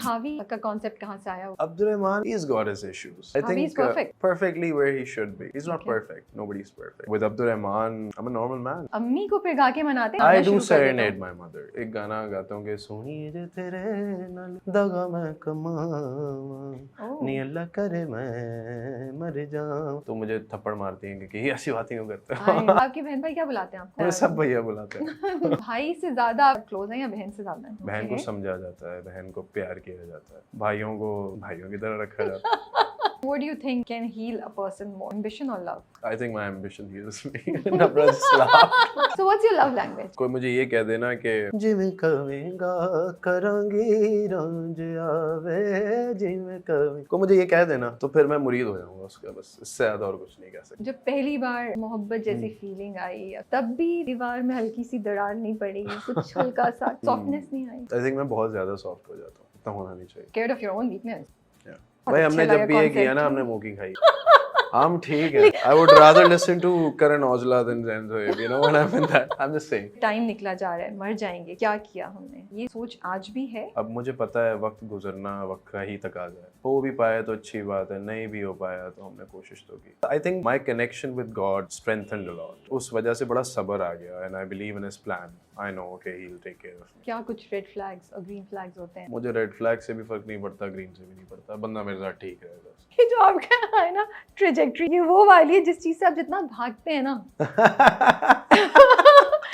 हावी का कॉन्सेप्ट कहाँ से आया? Abdurrahman, he's got his issues. I Havi think is perfect. perfectly where he should be. He's not Okay. perfect. Nobody's perfect. With Abdurrahman, I'm a normal man. अम्मी को फिर गा के मनाते हैं? I गाना do शुरू कर देते serenade हो? my mother. एक गाना गाता हूँ कि सोनी जे तेरे नाल दगा मैं कमावा Oh. नी अल्लाह करे मैं मर जाऊं तो मुझे थप्पड़ मारती हैं कि ये ऐसी बातें क्यों करते हाय, हो आपकी बहन भाई क्या बुलाते हैं आपको? मुझे सब भैया बुलाते हैं भाई से ज्यादा क्लोज है या बहन से ज्यादा? बहन को Okay. समझा जाता है बहन को प्यार किया जाता है भाइयों को भाइयों की तरह रखा जाता है What do you think can heal a person more, ambition or love? I think my ambition heals me नबरा सलाम So what's your love language? कोई मुझे ये कह देना कि जिਵੇਂ कवेंगा करांगी रंज आवे जिਵੇਂ कवें को मुझे ये कह देना तो फिर मैं मुरीद हो जाऊंगा उसका बस इससे ज्यादा और कुछ नहीं कह सकता जब पहली बार मोहब्बत जैसी फीलिंग आई तब भी दीवार में हल्की सी दरार नहीं पड़ी, कुछ हल्का सा सॉफ्टनेस नहीं आई? I think मैं बहुत ज्यादा सॉफ्ट हो जाता हूँ इतना होना नहीं चाहिए Scared of your own weakness? भाई अच्छा हमने लगा जब भी ये concept। किया ना हमने मुंह की खाई हम ठीक है I would rather listen to Karan Aujla than Zenzo you know what I mean that I'm just saying time निकला जा रहा है, मर जाएंगे, क्या किया हमने, ये सोच आज भी है? अब मुझे पता है वक्त गुजरना वक्त का ही तकाजा है हो भी पाया तो अच्छी बात है नहीं भी हो पाया तो हमने कोशिश तो की I think my connection with God strengthened a lot उस वजह से बड़ा सब्र आ गया and I believe in his plan I know okay he'll take care of me क्या कुछ रेड फ्लैग्स और ग्रीन फ्लैग्स होते हैं? मुझे रेड फ्लैग से भी फर्क नहीं पड़ता ग्रीन से भी नहीं पड़ता बंदा मेरे साथ ठीक रहेगा ये जो आपका है ना ट्रेजेक्ट्री, ये वो वाली है जिस चीज से आप जितना भागते हैं ना।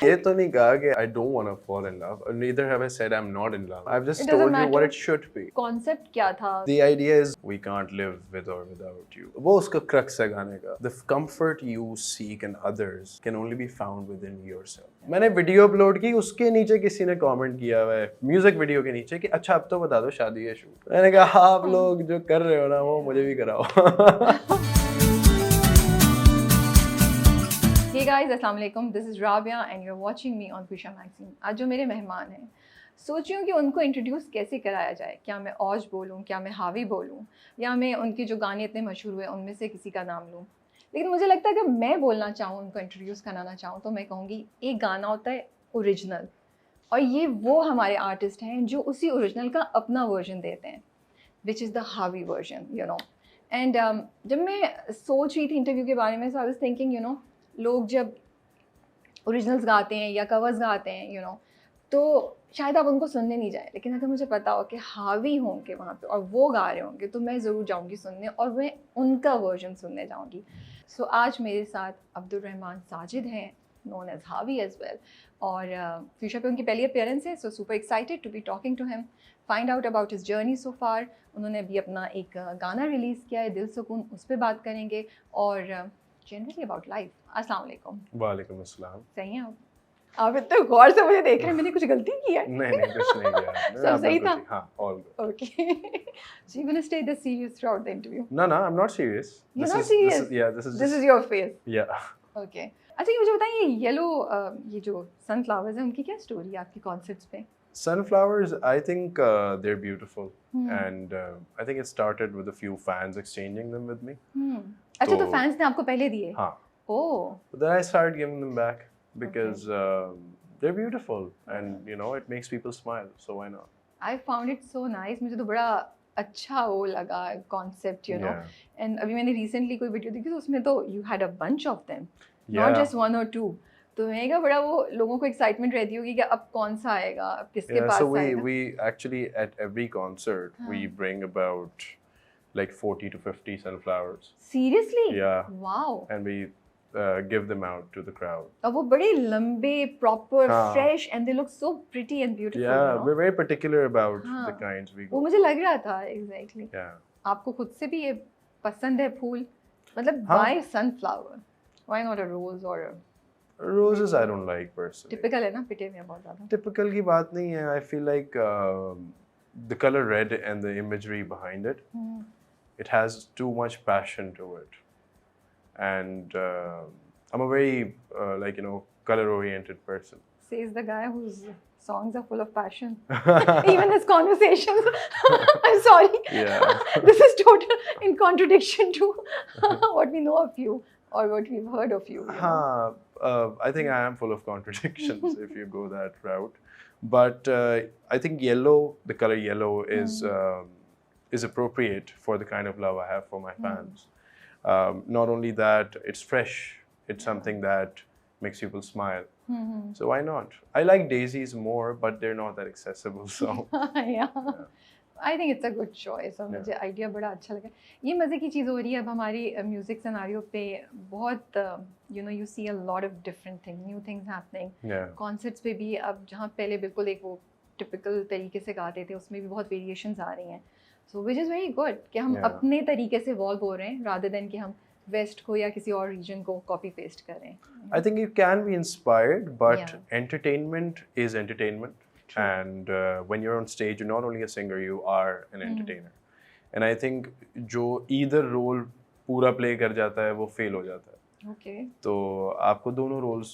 ये तो नहीं कहा कि I don't want to fall in love. Neither have I said I'm not in love. I've just It doesn't told you what matter. it should be. Concept क्या था? The idea is we can't live with or without you. वो उसका crux है गाने का. The comfort you seek in others can only be found within yourself. मैंने video upload की उसके नीचे किसी ने कमेंट किया हुआ है म्यूजिक वीडियो के नीचे कि अच्छा अब तो बता दो शादी है शूट. मैंने कहा आप लोग जो कर रहे हो ना वो मुझे भी कराओ. Hey guys, अस्सलाम वालेकुम, this is Rabia and you're watching me on Fisha Magazine. आज जो मेरे मेहमान हैं, सोच रही हूँ कि उनको इंट्रोड्यूस कैसे कराया जाए. क्या मैं औज बोलूँ, क्या मैं हावी बोलूँ, या मैं उनके जो गाने इतने मशहूर हुए उनमें से किसी का नाम लूँ. लेकिन मुझे लगता है कि मैं बोलना चाहूँ, उनको इंट्रोड्यूस कराना चाहूँ तो मैं कहूँगी एक गाना होता है ओरिजिनल, और ये वो हमारे आर्टिस्ट हैं जो उसी ओरिजिनल का अपना वर्जन देते हैं, which is the Haavi version, you know. And जब मैं सोच रही थी इंटरव्यू के बारे में, so I was thinking, you know, लोग जब ओरिजिनल्स गाते हैं या कवर्स गाते हैं, यू नो, तो शायद आप उनको सुनने नहीं जाए, लेकिन अगर मुझे पता हो कि हावी होंगे वहाँ पे और वो गा रहे होंगे तो मैं ज़रूर जाऊँगी सुनने और मैं उनका वर्जन सुनने जाऊँगी. सो आज मेरे साथ अब्दुर्रहमान साजिद हैं, known as Haavi as well, और फ्यूचर पे उनकी पहली अपीयरेंस है. So super excited to be talking to him, find out about his journey so far. उन्होंने अभी अपना एक गाना रिलीज़ किया है दिल सुकून, उस पर बात करेंगे, और जनरली अबाउट लाइफ. अस्सलाम वालेकुम. वालेकुम अस्सलाम. सही हैं आप इतने गौर से मुझे देख रहे हैं, मैंने कुछ गलती की है? नहीं कुछ नहीं किया. सब सही था? हाँ all good. Okay. So you're gonna stay this serious throughout the interview? No, I'm not serious. You're This not is- serious? This is This just is your face. yeah. Okay. अच्छा ये मुझे बताइए, येलो ये जो sunflowers हैं उनकी क्या story है आपके कॉन्सर्ट्स पे? Sunflowers, I think they're beautiful, Hmm. and I think it started with a few fans exchanging them with me. अच्छा तो तो- फैंस ने आपको पहले दिए? हाँ. ओह. But then I started giving them back because they're beautiful, and you know it makes people smile. So why not? I found it so nice. मुझे तो बड़ा अच्छा वो लगा concept, you know. Yeah. And अभी मैंने रिसेंटली कोई video देखी तो उसमें तो you had a bunch of them, not Yeah. Just one और टू. तो मैं क्या बड़ा वो लोगों को एक्साइटमेंट रहती होगी कि अब कौन सा आएगा, अब किसके Yeah. पास So आएगा. we actually at every concert we हाँ. bring about like 40 to 50 sunflowers. Seriously? Yeah. Wow. And we give them out to the crowd. और वो बड़े लंबे, प्रॉपर, हाँ. Fresh, and they look so pretty and beautiful. Yeah, we're very particular about हाँ. the kinds we वो go. मुझे लग रहा था एग्जैक्टली. Yeah. आपको खुद से भी ये पसंद है फूल? मतलब हाँ. Why sunflower, why not a rose और a Roses I don't like personally. Typical है ना, पिटे में बहुत ज्यादा. Typical की बात नहीं है. I feel like the color red and the imagery behind it, it has too much passion to it, and I'm a very like you know color-oriented person. Says the guy whose songs are full of passion. Even his conversations. I'm sorry. Yeah. This is total in contradiction to what we know of you or what we've heard of you. You know? I think I am full of contradictions if you go that route. But I think yellow, the color yellow is appropriate for the kind of love I have for my fans. Not only that, it's fresh. It's something that makes people smile. So why not? I like daisies more, but they're not that accessible. So yeah. I think it's a good choice और मुझे idea बड़ा अच्छा लगा. ये मज़े की चीज़ हो रही है अब हमारी म्यूज़िक सिनारियो पे बहुत you see a lot of different thing new things happening. Concerts पे भी अब जहाँ पहले बिल्कुल एक वो टिपिकल तरीके से गाते थे उसमें भी बहुत वेरिएशंस आ रही हैं. सो विच इज़ वेरी गुड कि हम अपने तरीके से इवॉल्व हो रहे हैं रादर देन कि हम वेस्ट को या किसी और रीजन को कॉपी पेस्ट करें. I think you can be inspired, but entertainment is entertainment. True. And when you're on stage, you're not only a singer, you are an entertainer. And I think जो either role पूरा play कर जाता है वो fail हो जाता है. Okay. तो आपको दोनों roles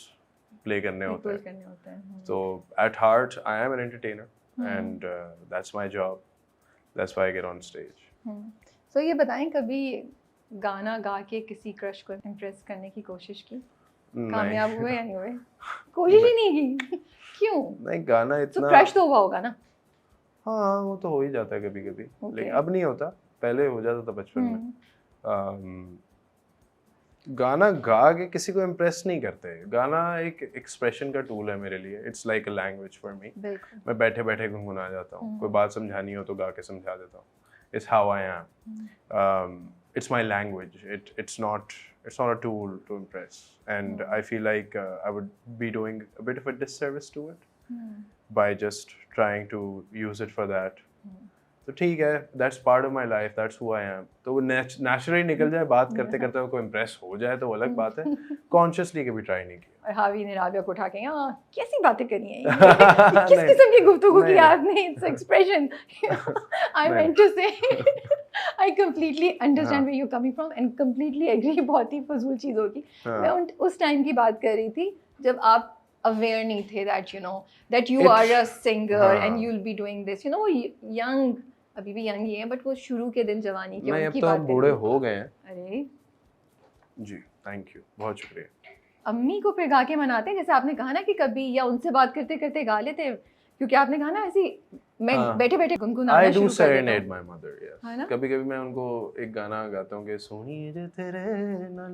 play करने होते हैं. करने होते हैं. So at heart, I am an entertainer, and that's my job. That's why I get on stage. So ये बताएं कभी गाना गा के किसी क्रश को इम्प्रेस करने की कोशिश की? कामयाब हुए या नहीं हुए? कोशिश ही नहीं की. क्यों? नहीं, गाना इतना तो क्रश तो हुआ होगा ना? हाँ, वो तो हो ही जाता है कभी कभी. लेकिन अब नहीं होता, पहले हो जाता था बचपन में. गाना गा के किसी को इम्प्रेस नहीं करते. गाना एक एक्सप्रेशन का टूल है मेरे लिए. It's like a language for me. मैं बैठे बैठे गुनगुना जाता हूँ. कोई बात समझानी हो तो गा के समझा देता हूँ. It's how I am. It's my language. It's not a tool to impress. And I feel like I would be doing a bit of a disservice to it by just trying to use it for that. तो ठीक है, that's part of my life, that's who I am. तो वो naturally निकल जाए, बात करते करते कोई impress हो जाए तो वो अलग बात है. Consciously कभी try नहीं किया. और हावी ने राबिया को उठा के कैसी बातें करी हैं किस किस्म की गुफ्तगू की आपने? It's expression. I meant to say I completely understand where you're coming from and completely agree. बहुत ही फजूल चीज़ होगी. मैं उस टाइम की बात कर रही थी जब आप aware नहीं थे that you know that you are a singer and you'll be doing this. You know young, अभी भी यंग ही है बट वो शुरू के दिन जवानी के उनकी बात. अब तो बूढ़े हो गए हैं. अरे जी, थैंक यू, बहुत शुक्रिया. अम्मी को फिर गा के मनाते हैं जैसे आपने कहा ना कि कभी या उनसे बात करते करते गा लेते, क्योंकि आपने कहा ना ऐसी मैं बैठे बैठे गुनगुनाना शुरू कर देता हूं. I do serenade my mother, yes. कभी-कभी मैं उनको एक गाना गाता हूँ कि सोनी जे तेरे नाल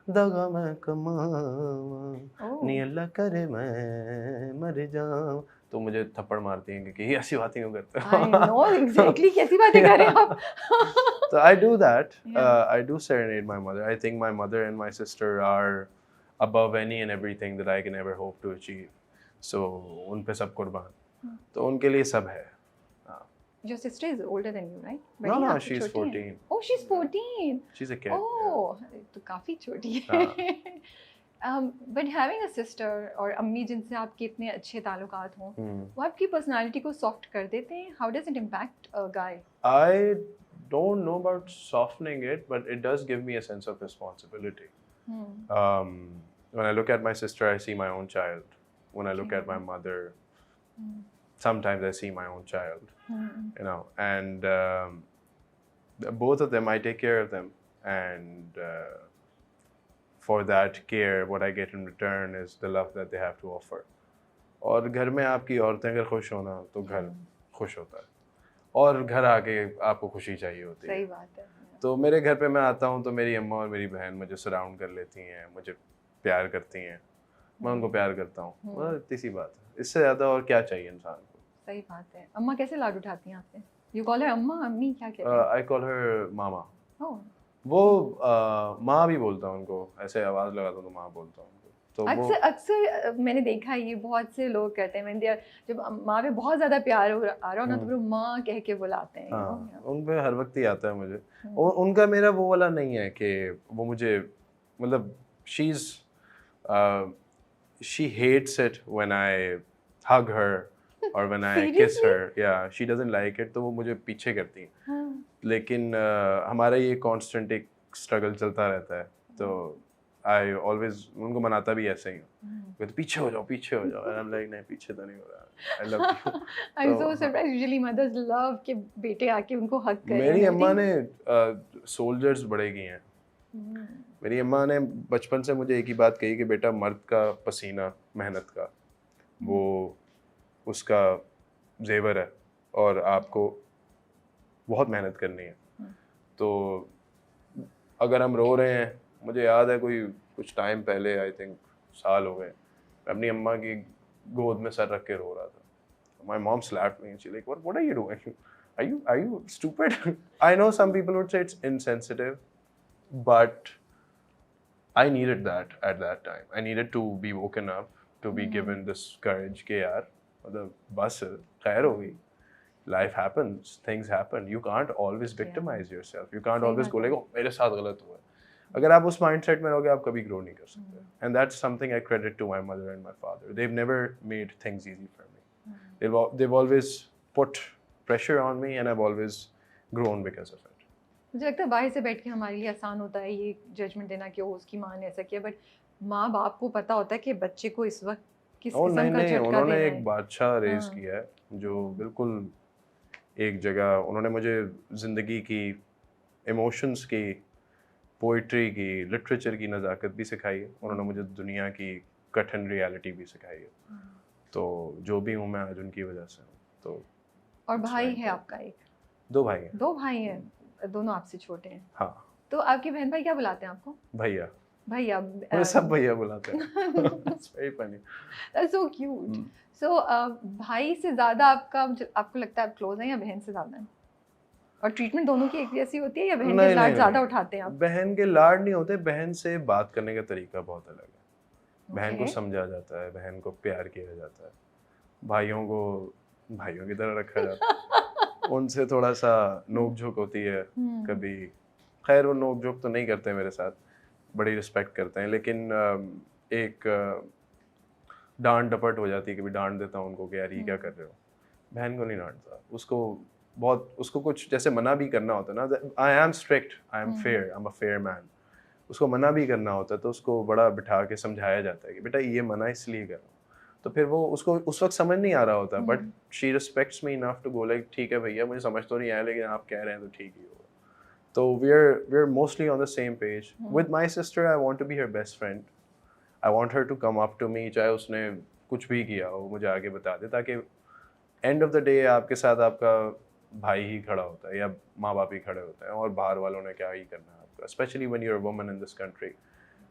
दगा मैं कमावा नी अल्लाह करे मैं मर जाऊं. तो मुझे थप्पड़ मारती हैं क्योंकि ये ऐसी बातें क्यों करते हो. I know exactly कैसी बातें कर रहे हैं आप. So I do that. I do serenade my mother. I think my mother and my sister are above any and everything that I can ever hope to achieve. So उन पे सब कुर्बान. तो उनके लिए सब है. Your sister is older than you, right? No, she's 14. Oh, she's 14. She's a kid. Oh, तो काफी छोटी है. But having a sister और अम्मी जिनसे आपके इतने अच्छे ताल्लुकात हों, वो आपकी पर्सनालिटी को सॉफ्ट कर देते हैं? How does it impact a guy? I don't know about softening it, but it does give me a sense of responsibility. When I look at my sister, I see my own child. When I look at my mother, sometimes I see my own child. You know, and both of them, I take care of them, and for that care, what I get in return is the love that they have to offer. और घर में आपकी औरतें अगर खुश होना तो घर खुश होता है, और घर आके आपको खुशी चाहिए होती है. सही बात है. तो मेरे घर पे मैं आता हूँ तो मेरी अम्मा और मेरी बहन मुझे सराउंड कर लेती हैं, मुझे प्यार करती हैं, मैं उनको प्यार करता हूँ. बस इतनी सी बात है. इससे ज़्यादा और क्या चाहिए इंसान को. सही बात है. अम्मा कैसे लाड उठाती हैं आपसे? You call her अम्मा, अम्मी क्या कहते हैं? I call her mama. Oh. वो माँ भी बोलता हूँ उनको, ऐसे आवाज़ लगाता हूँ तो माँ बोलता हूँ उनको. तो अक्सर मैंने देखा है ये बहुत से लोग करते हैं. जब माँ पे बहुत ज़्यादा प्यार आ रहा हो ना तो वो माँ कह के बुलाते हैं. हाँ, उन पे हर वक्त ही आता है मुझे. और उनका मेरा वो वाला नहीं है कि वो मुझे मतलब she hates it when I hug her or when I kiss her. Yeah, she doesn't like it, तो वो मुझे पीछे करती हैं. लेकिन हमारा ये constant एक struggle चलता रहता है. तो I always उनको मनाता भी ऐसे ही हूँ. तो पीछे हो जाओ. And I'm like नहीं, पीछे तो नहीं हो रहा. I love you. I'm so surprised. Usually mothers love कि बेटे आके उनको hug करें. मेरी अम्मा ने soldiers बड़े किए हैं. मेरी अम्मा ने बचपन से मुझे एक ही बात कही कि बेटा मर्द का पसीना, मेहनत का, वो उसका जेवर है और आपको बहुत मेहनत करनी है। तो अगर हम रो रहे हैं, मुझे याद है कोई कुछ टाइम पहले, आई थिंक साल हो गए, मैं अपनी अम्मा की गोद में सर रख के रो रहा था। My mom slapped me and she like, what are you doing? Are you stupid? I know some people would say it's insensitive, but I needed that at that time. I needed to be woken up, to be given this courage कि यार मतलब बस खैर हो गई. Life happens, things happen. You can't always victimize yourself. You can't always go like, oh मेरे साथ गलत हुआ है. अगर आप उस mindset में रहोगे, आप कभी grow नहीं कर सकते. And that's something I credit to my mother and my father. They've never made things easy for me. They've always put pressure on me, and I've always grown because of it. मुझे लगता है बाहर से बैठ के हमारे लिए आसान होता है ये जजमेंट देना कि वो उसकी माँ ने ऐसा किया, बट माँ बाप को पता होता है कि बच्चे को इस वक्त किस और किस्म का नहीं, झटका उन्होंने देना एक है। बादशाह रेज हाँ। किया है जो बिल्कुल एक जगह, उन्होंने मुझे ज़िंदगी की, इमोशंस की, पोइट्री की, लिटरेचर की नज़ाकत भी सिखाई है। उन्होंने मुझे दुनिया की कठिन रियलिटी भी सिखाई है। तो जो भी हूँ मैं आज उनकी वजह से हूँ। तो और It's भाई very है आपका एक? 2 भाई हैं। 2 भाई हैं, दोनों आपसे छोटे हैं। हाँ, तो आपके बहन भाई क्या बुलाते हैं आपको? भैया। भैया। मुझे सब भैया बुलाते हैं। It's very funny. That's so cute. So भाई से ज़्यादा आपको लगता है आप क्लोज हैं या बहन से ज़्यादा हैं? और ट्रीटमेंट दोनों की एक जैसी होती है या बहन के लाड ज़्यादा उठाते हैं आप? बहन के लाड नहीं होते, बहन से बात करने का तरीका बहुत अलग है। बहन को Okay. समझा जाता है, बहन को प्यार किया जाता है, भाइयों को भाइयों की तरह रखा जाता है। उनसे थोड़ा सा नोक झोंक होती है कभी। खैर वो नोक झोंक तो नहीं करते मेरे साथ, बड़ी रिस्पेक्ट करते हैं, लेकिन एक डांट डपट हो जाती है। कभी डांट देता हूँ उनको कि यार ये क्या कर रहे हो। बहन को नहीं डांटता, उसको कुछ जैसे मना भी करना होता है ना, I am strict, I am fair, I am a fair man. उसको मना भी करना होता है तो उसको बड़ा बिठा के समझाया जाता है कि बेटा ये मना इसलिए कर रहा हूँ। तो फिर वो उसको उस वक्त समझ नहीं आ रहा होता, but she respects me enough to go like ठीक है भैया, मुझे समझ तो नहीं आया लेकिन आप कह रहे हैं तो ठीक ही होगा। तो we are mostly on the same page. With my sister I want to be her best friend. I want her to come up to me, चाहे उसने कुछ भी किया हो मुझे आगे बता दे, ताकि एंड ऑफ द डे आपके साथ आपका भाई ही खड़ा होता है या माँ बाप ही खड़े होते हैं, और बाहर वालों ने क्या ही करना है आपका, specially when you are a woman in this country.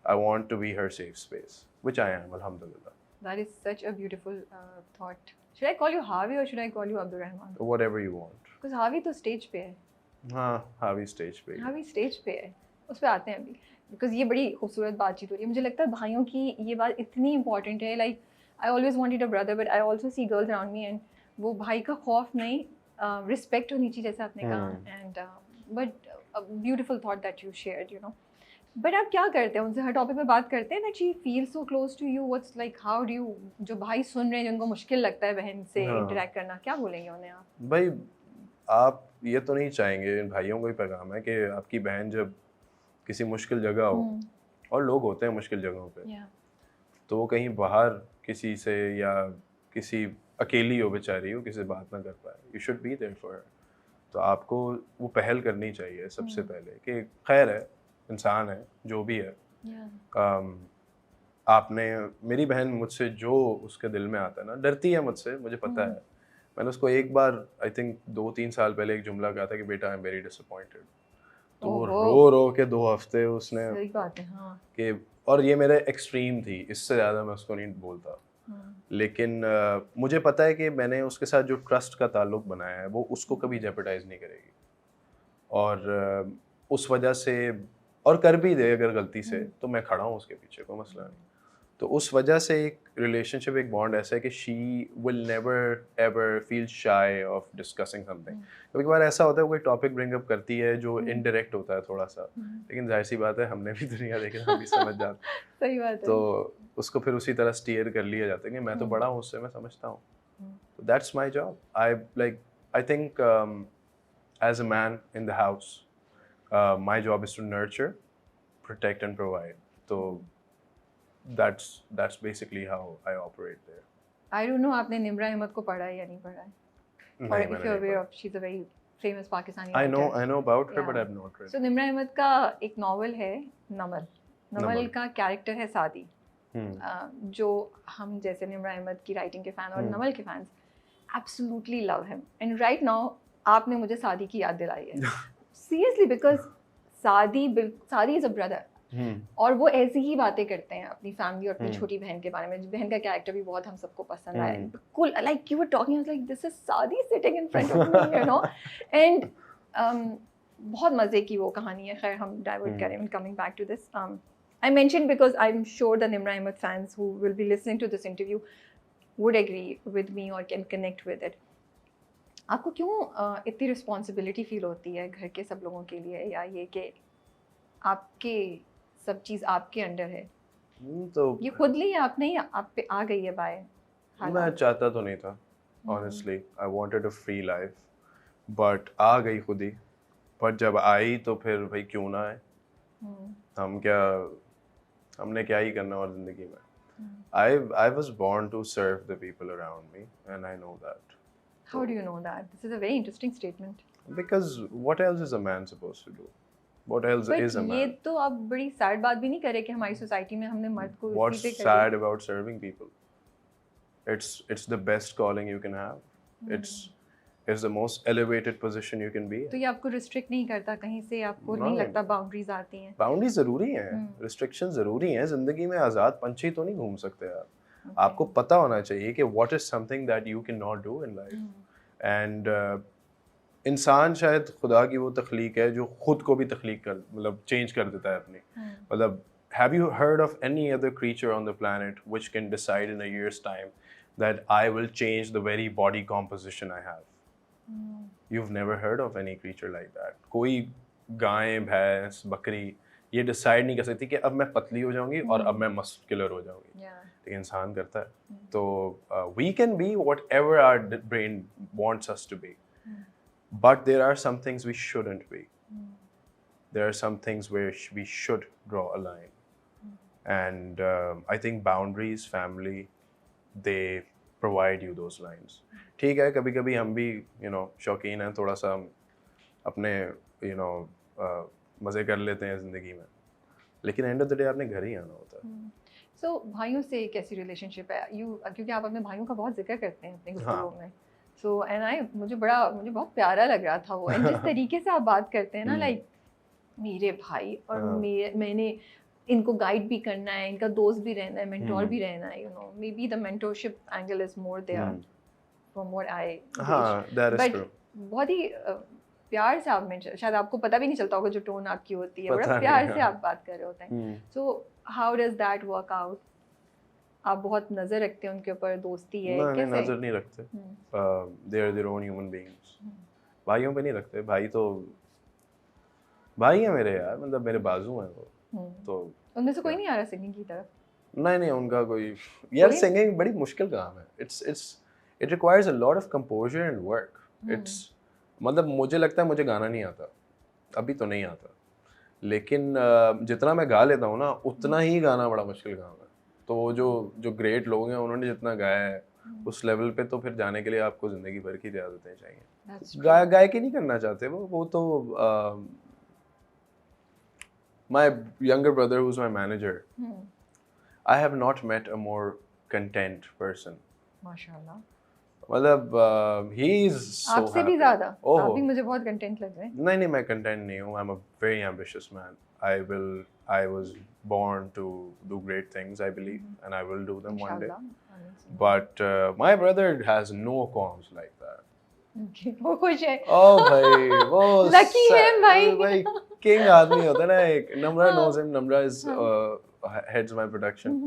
I want to be her safe space, which I am, अल्हम्दुलिल्लाह। That is such a beautiful thought. Should I call you Harvey or should I call you Abdul Rahman? Whatever you want. Because Harvey तो stage पे है। हाँ, हावी stage पे। हावी stage पे है, उस पर आते हैं अभी। बिकॉज ये बड़ी खूबसूरत बातचीत हो रही है। मुझे लगता है भाइयों की ये बात इतनी इंपॉर्टेंट है। Like I always wanted a brother but I also see girls around me and वो भाई का खौफ नहीं, रिस्पेक्ट होनी चाहिए जैसे आपने कहा। And but beautiful thought that you shared, you know. But आप क्या करते हैं उनसे, हर टॉपिक पे बात करते हैं that she feel so close to you? What's like how do you, जो भाई सुन रहे हैं जिनको मुश्किल लगता है बहन से इंटरेक्ट करना, क्या बोलेंगे उन्हें आप? भाई आप ये तो नहीं चाहेंगे, इन भाइयों को ही पैगाम है कि आपकी बहन जब किसी मुश्किल जगह हो, और लोग होते हैं मुश्किल जगहों पे, तो वो कहीं बाहर किसी से या किसी अकेली हो, बेचारी हो, किसी से बात ना कर पाए, you should be there for her. तो आपको वो पहल करनी चाहिए सबसे पहले कि खैर है, इंसान है, जो भी है। आपने, मेरी बहन मुझसे जो उसके दिल में आता है ना, डरती है मुझसे, मुझे पता है। मैंने उसको एक बार आई थिंक 2-3 साल पहले एक जुमला कहा था कि बेटा आई एम वेरी डिसअपॉइंटेड। तो वो रो के 2 हफ्ते उसने, सही बात है, हाँ। कि और ये मेरे एक्सट्रीम थी, इससे ज़्यादा मैं उसको नहीं बोलता। लेकिन मुझे पता है कि मैंने उसके साथ जो ट्रस्ट का ताल्लुक बनाया है वो उसको कभी जेपरडाइज नहीं करेगी, और उस वजह से, और कर भी दे अगर गलती से, तो मैं खड़ा हूँ उसके पीछे, कोई मसला नहीं। तो उस वजह से एक रिलेशनशिप, एक बॉन्ड ऐसा है कि she will never ever feel shy of discussing something. कभी कभार ऐसा होता है कोई टॉपिक ब्रिंग अप करती है जो इनडायरेक्ट होता है थोड़ा सा, लेकिन जाहिर सी बात है हमने भी दुनिया देखी, हम भी समझ जाते हैं। सही बात है। तो उसको फिर उसी तरह स्टीयर कर लिया जाता है कि मैं तो बड़ा हूँ उससे, मैं समझता हूँ। तो that's my job. I think as a man in the house, my job is to nurture, protect and provide. तो that's basically how I operate there. I don't know आपने निम्रा अहमद को पढ़ा है या नहीं पढ़ा है? Or if you're aware of, she's a very famous Pakistani writer. I know about her, but I've not read. So Nimra Ahmad का एक नॉवल है नमल का कैरेक्टर है सादी, जो हम जैसे निम्रा अहमद की राइटिंग के फैन और नमल के fans absolutely love him and right now आपने मुझे सादी की याद दिलाई है सीरियसली बिकॉज सादी इज अ ब्रदर और वो ऐसी ही बातें करते हैं अपनी फैमिली और अपनी छोटी बहन के बारे में। बहन का कैरेक्टर भी बहुत हम सबको पसंद आया बिल्कुल like you were talking like this is Saadi sitting in front of me you know and बहुत मज़े की वो कहानी है। खैर हम डाइवर्ट करें coming back to this I mentioned because I'm sure the Nimra Ahmed fans who will be listening to this interview would agree with me or can connect with it. आपको क्यों इतनी रिस्पॉन्सिबिलिटी फील होती है घर के सब लोगों के लिए या ये कि आपके सब चीज़ आपके अंडर है? तो ये खुद ली आप नहीं आप पे आ गई है बाय? मैं चाहता तो नहीं था honestly. I wanted a free life but आ गई खुद ही। पर जब आई तो फिर भाई क्यों ना आए, हमने क्या ही करना और जिंदगी में। I was born to serve the people around me and I know that. How do you know that? This is a very interesting statement. Because what else is a man supposed to do? What else is a man? ये तो आप बड़ी sad बात भी नहीं करे कि हमारी सोसाइटी में हमने मर्द को What's sad about serving people? It's the best calling you can have. It's the most elevated position you can be. तो ये आपको रिस्ट्रिक्ट नहीं करता कहीं से? आपको नहीं लगता बाउंड्रीज आती हैं? बाउंड्रीज जरूरी हैं, रिस्ट्रिक्शन जरूरी हैं। जिंदगी में आजाद पंछी तो नहीं घूम सकते आप। आपको पता होना चाहिए कि what is something that you cannot do in life. And इंसान शायद खुदा की वो तख्लीक है जो खुद को भी तख्लीक कर मतलब चेंज कर देता है अपनी। मतलब have you heard of any other creature on the planet which can decide in a year's time that I will change the very body composition I have? You've never heard of any creature like that. कोई गाय भैंस बकरी ये decide नहीं कर सकती कि अब मैं पतली हो जाऊंगी और अब मैं मस्कुलर हो जाऊंगी, लेकिन इंसान करता है। तो we can be whatever our brain wants us to be, but there are some things we shouldn't be. There are some things where we should draw a line, and I think boundaries, family, they provide you those lines. ठीक है, कभी कभी हम भी शौकीन हैं, थोड़ा सा अपने मज़े कर लेते हैं ज़िंदगी में, लेकिन एंड ऑफ द डे आपने घर ही आना होता है। सो भाइयों से कैसी रिलेशनशिप है? क्योंकि आप अपने भाइयों का बहुत जिक्र करते हैं अपने गुफ्तगू में। सो एंड मुझे बहुत प्यारा लग रहा था वो एंड जिस तरीके से आप बात करते हैं ना लाइक मेरे भाई और मैंने इनको गाइड भी करना है, इनका दोस्त भी रहना है, मेंटोर भी रहना है, maybe the mentorship angle is more there from what I. That is true. बहुत ही प्यार से आप शायद आपको पता भी नहीं चलता होगा जो टोन आपकी होती है, बड़ा प्यार से आप बात कर रहे होते हैं। So how does that work out? आप बहुत नजर रखते हैं उनके ऊपर, दोस्ती है कैसे? नजर नहीं रखते, they are their own human beings. भाइयों पे नहीं रखते, भाई तो भाई है मेरे यार, मतलब मेरे बाजू हैं वो। तो उनमें से कोई नहीं आ रहा सिंगिंग की तरफ? नहीं उनका कोई यार सिंगिंग बड़ी मुश्किल काम है। It requires a lot of composer and work. It's मतलब मुझे लगता है मुझे गाना नहीं आता, अभी तो नहीं आता, लेकिन जितना मैं गा लेता हूँ ना उतना ही गाना बड़ा मुश्किल काम है। तो वो जो ग्रेट लोग हैं उन्होंने जितना गाया है उस लेवल पे तो फिर जाने के लिए आपको ज़िंदगी भर की रियाज़तें चाहिए। गायकी नहीं करना चाहते वो तो my younger brother who's my manager, I have not met a more content person. माशाल्लाह। मतलब he is so happy. आपसे भी ज़्यादा? आप भी मुझे बहुत कंटेंट लग रहे हैं। नहीं मैं कंटेंट नहीं हूँ। I'm a very ambitious man. I was born to do great things, I believe, and I will do them one day. But my brother has no qualms like that. वो खुश है। ओ भाई वो लकी है भाई king आदमी होता है ना एक। नम्रा knows him. Namra is heads my production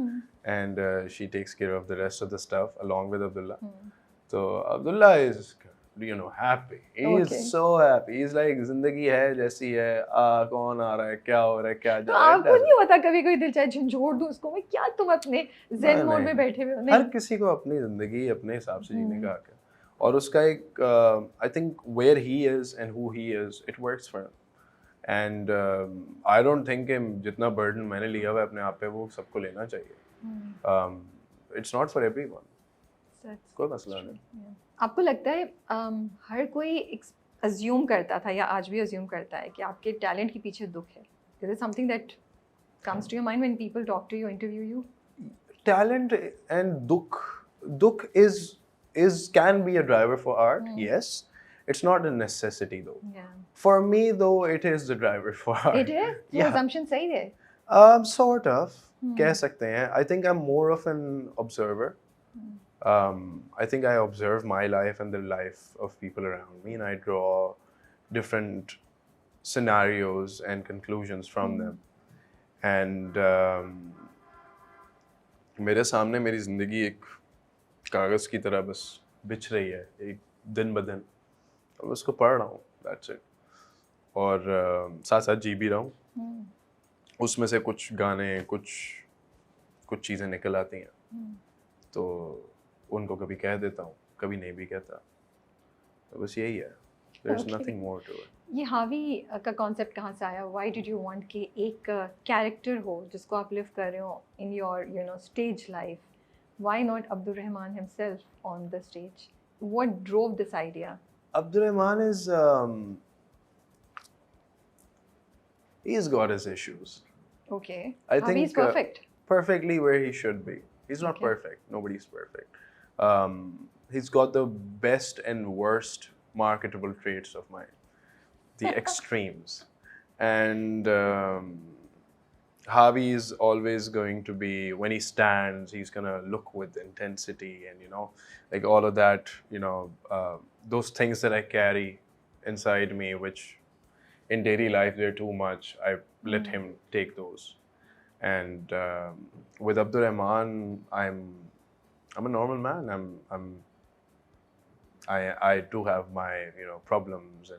and she takes care of the rest of the stuff along with Abdullah. So Abdullah is happy. He is so happy. He's like जिंदगी है जैसी है, कौन आ रहा है, क्या हो रहा है, क्या जा रहा है। आपको नहीं होता कभी कोई दिल चाहे झंझोड़ दूं उसको? मैं क्या तुम अपने zen मोड में बैठे हुए हो? हर किसी को अपनी जिंदगी अपने हिसाब से जीने का हक है और उसका एक I think where he is and who he is, it works for him. And I don't think कि जितना burden मैंने लिया हुआ है अपने आप पे वो सबको लेना चाहिए। It's not for everyone. कोई मसला नहीं। आपको लगता है हर कोई अज्यूम करता था या आज भी अज्यूम करता है कि आपके टैलेंट के पीछे दुख है? Is it something that comes to your mind when people talk to you, interview you? Talent and dukh is can be a driver for art. Yes, it's not a necessity though. Yeah. For me though, it is the driver for art. It is? वो Yeah. assumption सही है? Sort of. कह सकते हैं. I think I'm more of an observer. I think I observe my life and the life of people around me, and I draw different scenarios and conclusions from them. And मेरे सामने मेरी ज़िंदगी एक कागज़ की तरह बस बिछ रही है, एक दिन ब दिन. अब उसको पढ़ रहा हूँ, that's it. और साथ साथ जी भी रहा हूँ. उसमें से कुछ गाने, कुछ चीज़ें निकल आती हैं, तो उनको कभी कह देता हूँ, कभी नहीं भी कहता. तो बस यही है. There's nothing more to it. ये हावी का कॉन्सेप्ट कहाँ से आया? Why did you want कि एक कैरेक्टर हो जिसको आप लिव कर रहे हो in your stage life? Why not Abdur Rahman himself on the stage? What drove this idea? Abdur Rahman is he's got his issues. Okay. I Havi is think, perfect. Perfectly where he should be. He's not Okay. perfect. Nobody's perfect. He's got the best and worst marketable traits of mine, the extremes. And Javi is always going to be, when he stands, he's gonna look with intensity and like all of that, those things that I carry inside me, which in daily life they're too much. I let him take those. And with Abdur Rahman, I'm a normal man. I do have my problems,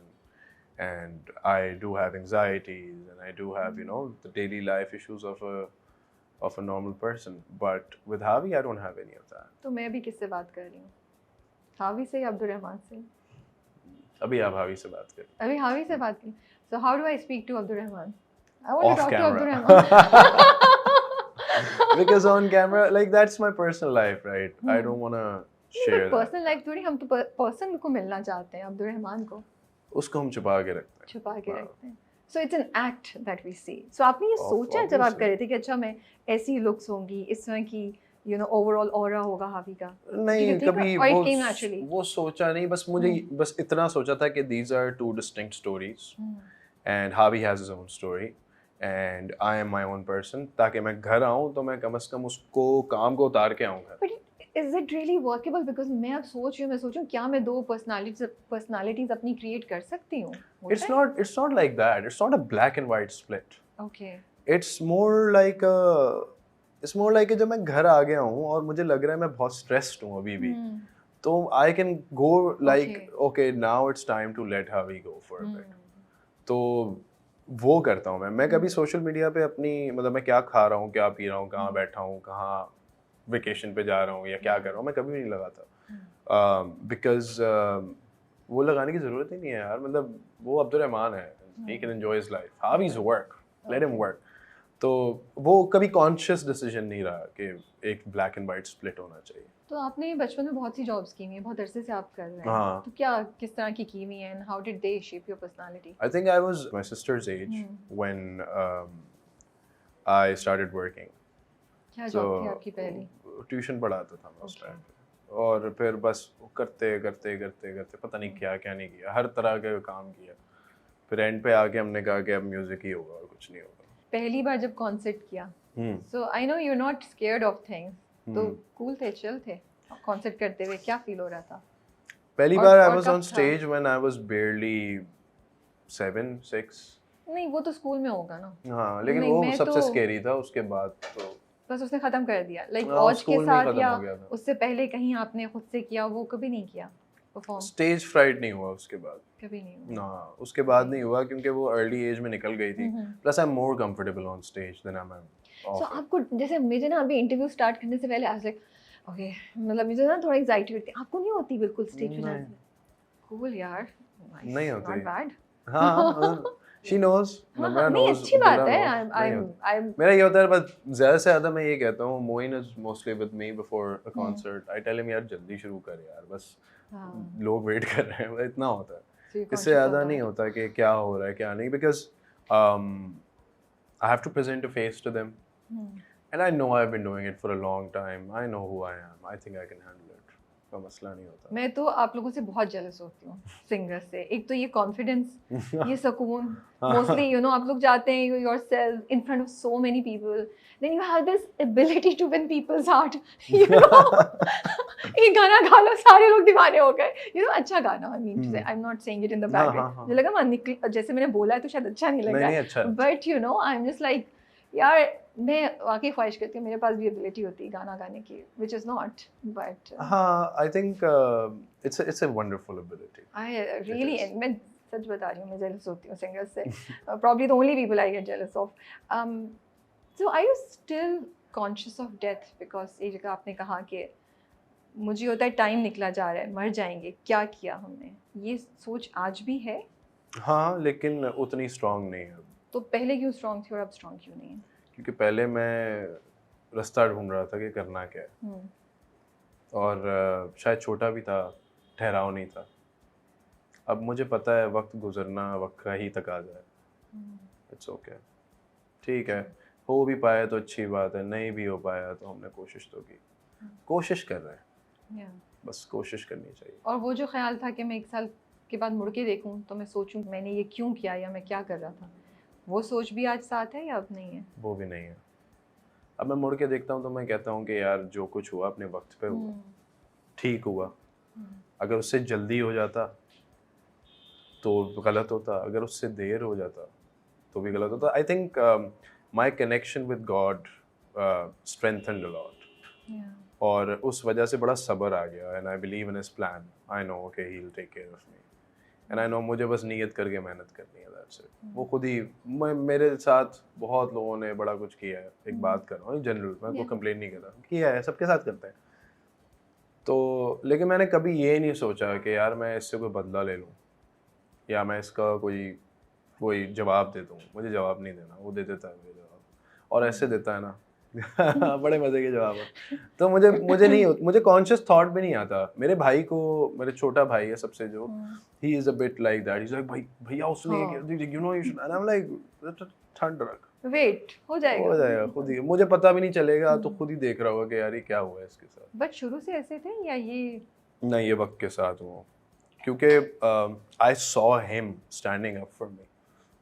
and I do have anxieties, and I do have the daily life issues of a normal person. But with Javi, I don't have any of that. तो मैं भी किससे बात कर रही हूँ? हावी से या अब्दुल रहमान से? अभी आप Javi से बात करें. अभी हावी से बात की. So how do I speak to Abdur Rahman? I want Off to talk camera. to Abdur Rahman. Because on camera, like that's my personal life, right? I don't want to share that. Personal life थोड़ी, हम तो person को मिलना चाहते हैं अब्दुल रहमान को. उसको हम छुपा के रखते हैं. छुपा के रखते हैं. So it's an act that we see. So आपने ये सोचा जब आप कर रहे थे कि अच्छा मैं ऐसी लुक्स होंगी, इस तरह की ओवरऑल ऑरा होगा हावी का? नहीं, कभी or it came naturally? वो सोचा नहीं. बस मुझे बस इतना सोचा था कि these are two distinct stories, and Javi has his own story, and I am my own person. ताकि मैं घर आऊँ तो मैं कम से कम उसको काम को उतार के आऊँगा. But is it really workable? Because मैं अब सोच रही हूँ क्या मैं दो personalities अपनी create कर सकती हूँ? It's not like that. It's not a black and white split. Okay. It's more like कि जब मैं घर आ गया हूँ और मुझे लग रहा है मैं बहुत stressed हूँ अभी भी, तो I can go like okay, now it's time to let Javi go for a bit. तो वो करता हूँ मैं कभी सोशल मीडिया पे अपनी मतलब मैं क्या खा रहा हूँ, क्या पी रहा हूँ, कहाँ बैठा हूँ, कहाँ वेकेशन पे जा रहा हूँ या क्या कर रहा हूँ, मैं कभी नहीं लगाता. बिकॉज वो लगाने की ज़रूरत ही नहीं है यार. मतलब वो अब्दुल रहमान है, he can enjoy his life. Javi's work, let him work. तो वो कभी कॉन्शियस डिसीजन नहीं रहा कि एक ब्लैक एंड वाइट स्प्लिट होना चाहिए. तो आपने बचपन में बहुत सी जॉब्स की हुई हैं, बहुत अरसे से आप कर रहे हैं. हाँ. तो क्या किस तरह की हुई हैं, and how did they shape your personality? I think I was my sister's age when I started working. क्या जॉब थी आपकी पहली? ट्यूशन पढ़ाता था मैं उस टाइम पे, और फिर बस करते पता नहीं क्या नहीं किया, हर तरह का काम किया. फिर एंड पे आके हमने कहा कि अब म्यूजिक ही होगा और कुछ नहीं होगा. पहली बार जब कॉन्सर्ट किया, so I know you are not scared of things, तो कूल थे, चिल थे कॉन्सर्ट करते हुए? क्या फील हो रहा था पहली बार? I was on stage when I was barely 7-6. नहीं, वो तो स्कूल में होगा ना. हाँ, लेकिन वो सबसे स्केरी था. उसके बाद तो बस उसने खत्म कर दिया. लाइक हाँ, औज के स्कूल में साथ खत्म या हो गया था. उससे पहले कहीं आपने खुद से किया, वो कभी नहीं किया परफॉर्म? स्टेज फ्राइट नहीं हुआ उसके बाद. कभी नहीं हुआ. ना, उसके बाद नहीं हुआ क्योंकि वो अर्ली एज में निकल गई थी. Plus I am more comfortable on stage than I am off. So आपको जैसे मुझे ना अभी इंटरव्यू स्टार्ट करने से पहले आई वाज लाइक ओके, मतलब मुझे ना थोड़ा एंजाइटी होती है. आपको नहीं होती बिल्कुल स्टेज पे जाने? कूल यार, नहीं होती. Not bad. हाँ, she knows. मेरा नहीं, knows, अच्छी बात मेरा है. knows. I'm मेरा ये होता है, बस ज़्यादा से ज़्यादा मैं ये कहता हूँ, Moin is mostly with me before a concert. I tell him यार जल्दी शुरू कर यार, बस लोग वेट कर रहे हैं. इतना होता है, इससे ज़्यादा नहीं होता कि क्या हो रहा है क्या नहीं. Because I have to present a face to them, and I know I have been doing it for a long time. I know who I am. I think I can handle it. का मसला नहीं होता। मैं तो आप लोगों से बहुत जेलस होती हूँ सिंगर से। एक तो ये कॉन्फिडेंस, ये सुकून, मोस्टली यू नो आप लोग जाते हैं yourself in front of so many people, then you have this ability to win people's heart, you know. एक गाना गा लो सारे लोग दीवाने हो गए, यू नो। अच्छा गाना, आई मीन टू से, आई am not saying it in the bad way, मुझे लगा मैं निकल, जैसे मैंने बोला है तो शायद अच्छा नहीं लगा, नहीं अच्छा but you know I am just like यार मैं वाकई ख्वाहिश करती हूँ मेरे पास भी एबिलिटी होती गाना गाने की, which is not, but हाँ, I think it's a wonderful ability. I really is. मैं सच बता रही हूँ, मैं jealous होती हूँ singers से, probably the only people I get jealous of. So are you still conscious of death? Because ये जगह आपने कहा कि मुझे होता है टाइम निकला जा रहा है, मर जाएंगे, क्या किया हमने, ये सोच आज भी है? हाँ, लेकिन उतनी स्ट्रांग नहीं है। तो पहले क्यों स्ट्रांग थी और अब स्ट्रांग क्यों नहीं है? क्योंकि पहले मैं रास्ता ढूंढ रहा था कि करना क्या है, और शायद छोटा भी था, ठहराव नहीं था। अब मुझे पता है वक्त गुजरना वक्त का ही तकाजा है। इट्स ओके, ठीक है, हो भी पाया तो अच्छी बात है, नहीं भी हो पाया तो हमने कोशिश तो की, कोशिश कर रहे हैं, बस कोशिश करनी चाहिए। और वो जो ख्याल था कि मैं 1 साल के बाद मुड़ के देखूं तो मैं सोचूं मैंने ये क्यों किया या मैं क्या कर रहा था, वो सोच भी आज साथ है या अब नहीं है? वो भी नहीं है। अब मैं मुड़ के देखता हूँ तो मैं कहता हूँ कि यार जो कुछ हुआ अपने वक्त पे हुआ, ठीक हुआ। अगर उससे जल्दी हो जाता तो गलत होता, अगर उससे देर हो जाता तो भी गलत होता। I think my connection with God strengthened a lot, और उस वजह से बड़ा सब्र आ गया। And I believe in his plan, I know okay he will take care of me, and I know मुझे बस नियत करके मेहनत करनी है, दैट्स इट। वो खुद ही मेरे साथ बहुत लोगों ने बड़ा कुछ किया है, एक बात कर रहा हूँ जनरल, मैं कोई कंप्लेन नहीं कर रहा, किया है, सबके साथ करते हैं। तो लेकिन मैंने कभी ये नहीं सोचा कि यार मैं इससे कोई बदला ले लूँ या मैं इसका कोई जवाब दे दूँ। मुझे जवाब नहीं देना, वो दे देता है मुझे जवाब, और ऐसे देता है ना बड़े मजे के जवाब है। तो मुझे कॉन्शियस थॉट भी नहीं आता। मेरे भाई को, मेरे छोटा भाई है सबसे, जो he is a bit like that, he is like भैया उसने you know you should, and I am like ठंड रख, वेट हो जाएगा खुद ही, मुझे पता भी नहीं चलेगा तो खुद ही देख रहा होगा कि यार ये क्या हुआ है इसके साथ। बट शुरू से ऐसे थे या ये नहीं, ये वक्त के साथ हुआ, क्योंकि I saw him standing up for me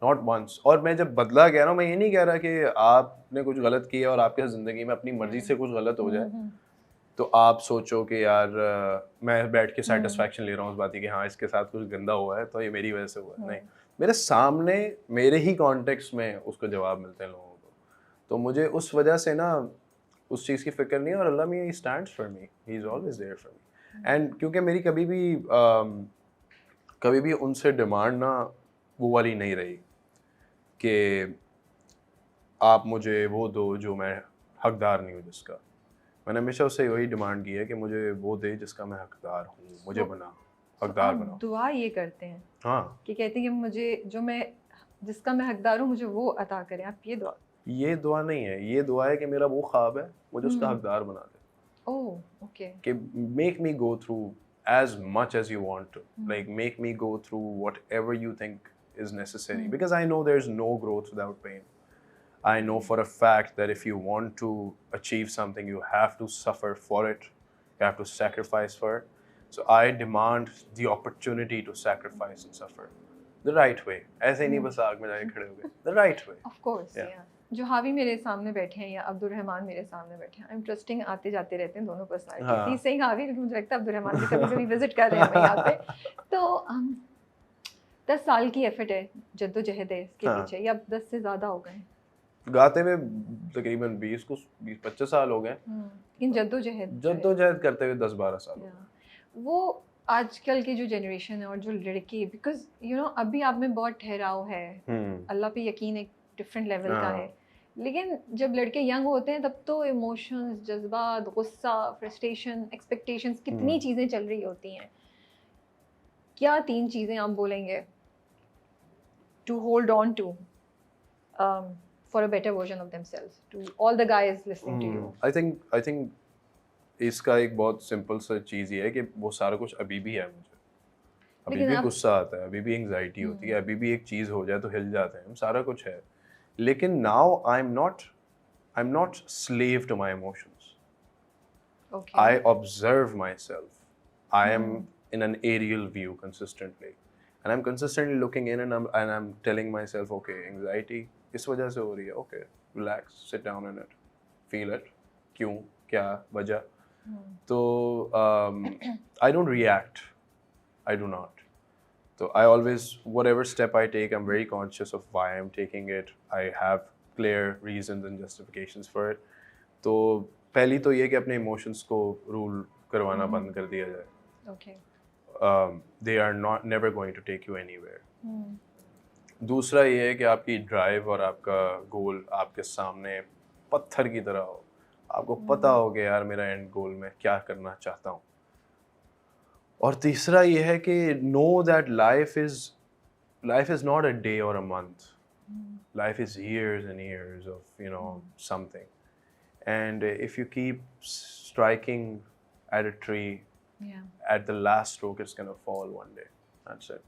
not once. और मैं जब बदला कह रहा हूँ, मैं ये नहीं कह रहा कि आपने कुछ गलत किया और आपके ज़िंदगी में अपनी मर्जी से कुछ गलत हो जाए तो आप सोचो कि यार मैं बैठ के सेटिस्फैक्शन ले रहा हूँ उस बात की कि हाँ इसके साथ कुछ गंदा हुआ है तो ये मेरी वजह से हुआ है। नहीं, मेरे सामने मेरे ही कॉन्टेक्स्ट में उसको जवाब मिलते हैं लोगों को, तो मुझे उस वजह से ना उस चीज़ की फिक्र नहीं है। और अल्लाह में he stands for me, he is always there for me. And क्योंकि मेरी कभी भी उनसे डिमांड ना वो वाली नहीं रही कि आप मुझे वो दो जो मैं हकदार नहीं हूँ जिसका। मैंने हमेशा उससे वही डिमांड की है कि मुझे वो दे जिसका मैं हकदार हूँ, मुझे बना हकदार बनाओ। दुआ ये करते हैं हाँ, कि कहते हैं कि मुझे जो मैं जिसका मैं हकदार हूँ मुझे वो अता करें, आप ये दुआ नहीं है, ये दुआ है कि मेरा वो ख्वाब है, मुझे उसका हकदार बना दे। ओह ओके, कि make me go through as much as you want to, like make me go through whatever you think is necessary, because I know there's no growth without pain. I know for a fact that if you want to achieve something, you have to suffer for it, you have to sacrifice for it. So I demand the opportunity to sacrifice and suffer the right way. ऐसे नहीं बस आग में जाके खड़े हो गए, the right way. of course, yeah. जो हावी मेरे सामने बैठे हैं या अब्दुल रहमान मेरे सामने बैठे हैं, इंटरेस्टिंग आते जाते रहते हैं दोनों पर्सनालिटी। प्लीज सेइंग हावी, क्योंकि मुझे लगता है अब्दुल रहमान भी कभी कभी विजिट कर रहे हैं यहाँ पे। तो 10 साल की एफर्ट है, जद्दोजहद है इसके पीछे, या 10 से ज़्यादा हो गए गाते हुए तकरीबन 20-25 साल हो गए, लेकिन जद्दोजहद करते हुए 10-12 साल। वो आजकल की जो जनरेशन है और जो लड़के, बिकॉज यू नो अभी आप में बहुत ठहराव है, अल्लाह पे यकीन एक डिफरेंट लेवल का है, लेकिन जब लड़के यंग होते हैं तब तो इमोशंस, जज्बात, गुस्सा, फ्रस्ट्रेशन, एक्सपेक्टेशंस, कितनी चीज़ें चल रही होती हैं। क्या 3 चीज़ें आप बोलेंगे to hold on to for a better version of themselves, to all the guys listening to you? I think इसका एक बहुत सिंपल सा चीज़ ये है कि वो सारा कुछ अभी भी है मुझे, अभी भी गुस्सा आता है, अभी भी एंग्जाइटी होती है, अभी भी एक चीज़ हो जाए तो हिल जाते हैं हम, सारा कुछ है। लेकिन now I am not slave to my emotions, I observe myself I am in an aerial view consistently, and I'm consistently looking in, and I'm telling myself, okay, anxiety इस वजह से हो रही है, okay, relax, sit down in it, feel it, क्यों, क्या वजह, तो I don't react, I do not. So I always, whatever step I take, I'm very conscious of why I'm taking it. I have clear reasons and justifications for it. तो पहली तो ये कि अपने emotions को rule करवाना बंद कर दिया जाए. Okay. They are never going to take you anywhere. दूसरा ये है कि आपकी ड्राइव और आपका गोल आपके सामने पत्थर की तरह हो. आपको पता हो कि यार मेरा एंड गोल मैं क्या करना चाहता हूँ. और तीसरा ये है कि know that life is not a day or a month. Life is years and years of something. And if you keep striking at a tree, at the last stroke it's gonna fall one day. That's it.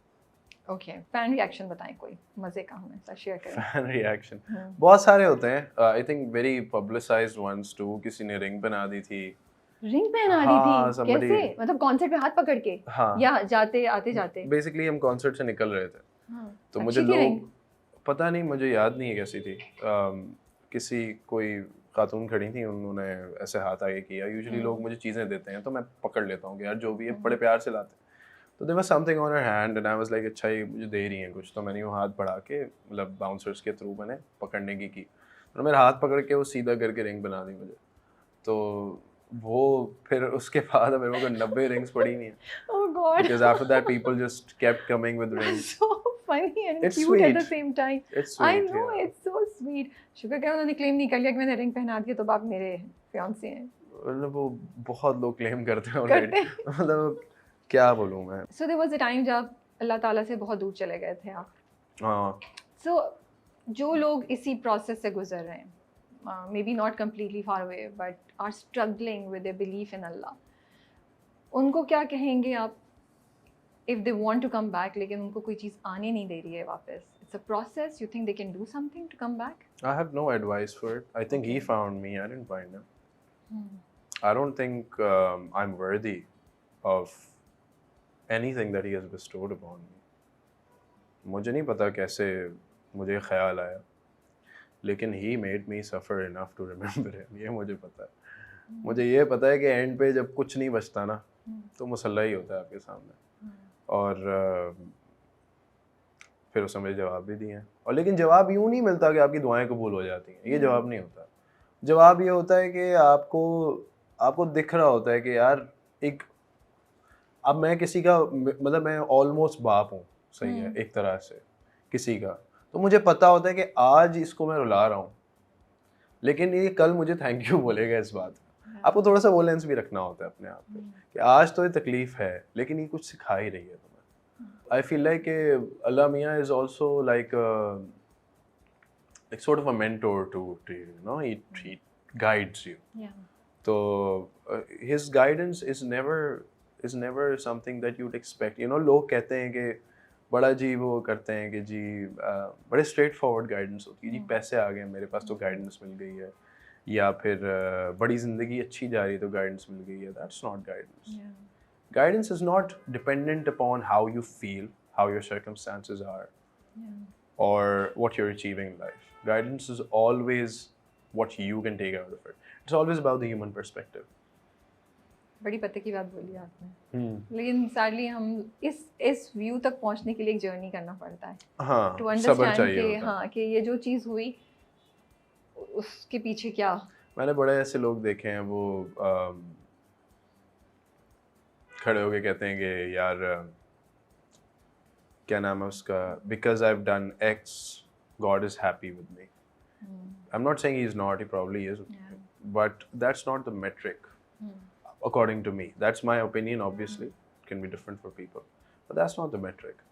Okay. Fan reaction बताएं कोई मजे का हमें साथ share करें. Fan reaction बहुत सारे होते हैं. I think very publicized ones too. किसी ने रिंग बना दी थी. रिंग पहना दी थी कैसे? मतलब कॉन्सर्ट पे हाथ पकड़ के? या जाते आते जाते? बेसिकली हम कॉन्सर्ट से निकल रहे थे. तो मुझे पता नहीं, मुझे याद नहीं है कैसी थी. किसी कोई खातून खड़ी थी, उन्होंने ऐसे हाथ आगे किया. यूजुअली लोग मुझे चीज़ें देते हैं तो मैं पकड़ लेता हूँ कि यार जो भी है बड़े प्यार से लाते हैं. तो there was something on her hand and I was like अच्छा ये मुझे दे रही हैं कुछ. तो मैंने वो हाथ बढ़ा के मतलब बाउंसर्स के थ्रू मैंने पकड़ने की तो मेरा हाथ पकड़ के वो सीधा करके रिंग बना दी मुझे. तो वो फिर उसके बाद मेरे को 90 रिंग्स पड़ी नहीं है. Oh God. Because after that people just kept coming with rings. So funny and it's cute sweet. at the same time. It's sweet. I know, yeah. It's so sweet. शुक्र है उन्होंने क्लेम नहीं कर लिया कि मैंने रिंग पहना दी तो आप मेरे फियांसे हैं. मतलब वो बहुत लोग क्लेम करते हैं ऑलरेडी. मतलब क्या बोलूँ मैं. So there was a time जब अल्लाह ताला से बहुत दूर चले गए थे आप. हाँ. So जो लोग इसी प्रोसेस से गुजर रहे हैं, maybe not completely far away but are struggling with their belief in Allah, उनको क्या कहेंगे आप? If they want to come back लेकिन उनको कोई चीज़ आने नहीं दे रही है वापस. It's a process. You think they can do something to come back? I have no advice for it. I think he found me. I didn't find him. I don't think I'm worthy of anything that he has bestowed upon me. मुझे नहीं पता कैसे मुझे ख्याल आया, लेकिन he made me suffer enough to remember him. ये मुझे पता है. मुझे ये पता है कि एंड पे जब कुछ नहीं बचता ना तो मुसल्ला ही होता है आपके सामने. और फिर उसने मुझे जवाब भी दिए हैं. और लेकिन जवाब यूँ नहीं मिलता कि आपकी दुआएं कबूल हो जाती हैं. ये जवाब नहीं होता. जवाब ये होता है कि आपको दिख रहा होता है कि यार एक अब मैं किसी का मतलब मैं ऑलमोस्ट बाप हूँ, सही है एक तरह से किसी का. तो मुझे पता होता है कि आज इसको मैं रुला रहा हूँ लेकिन ये कल मुझे थैंक यू बोलेगा इस बात. आपको थोड़ा सा वो लेंस भी रखना होता है अपने आप पे कि आज तो ये तकलीफ है लेकिन ये कुछ सिखा ही रही है तुम्हें. आई फील लाइक अल्लाह मियाँ is also like sort of a mentor to you. He guides you. So his guidance is never something that you'd expect. लोग कहते हैं कि बड़ा जी वो करते हैं कि जी बड़े स्ट्रेट फॉरवर्ड गाइडेंस होती है जी. पैसे आ गए मेरे पास तो गाइडेंस मिल गई है, या फिर बड़ी ज़िंदगी अच्छी जा रही है तो गाइडेंस मिल गई है. That's not guidance. Guidance is not dependent upon how you feel, how your circumstances are, or what you're achieving in life. Guidance is always what you can take out of it. It's always about the human perspective. बड़ी पते की बात बोली आपने. लेकिन sadly हम इस view तक पहुंचने के लिए एक जर्नी करना पड़ता है. हाँ, टू अंडरस्टैंड कि हाँ कि ये जो चीज़ हुई उसके पीछे क्या. मैंने बड़े ऐसे लोग देखे हैं वो खड़े होके कहते हैं कि यार क्या नाम है उसका, because I've done X, God is happy with me. I'm not saying he's not, he probably is, but that's not the metric, according to me. That's my opinion, obviously. It can be different for people, but that's not the metric.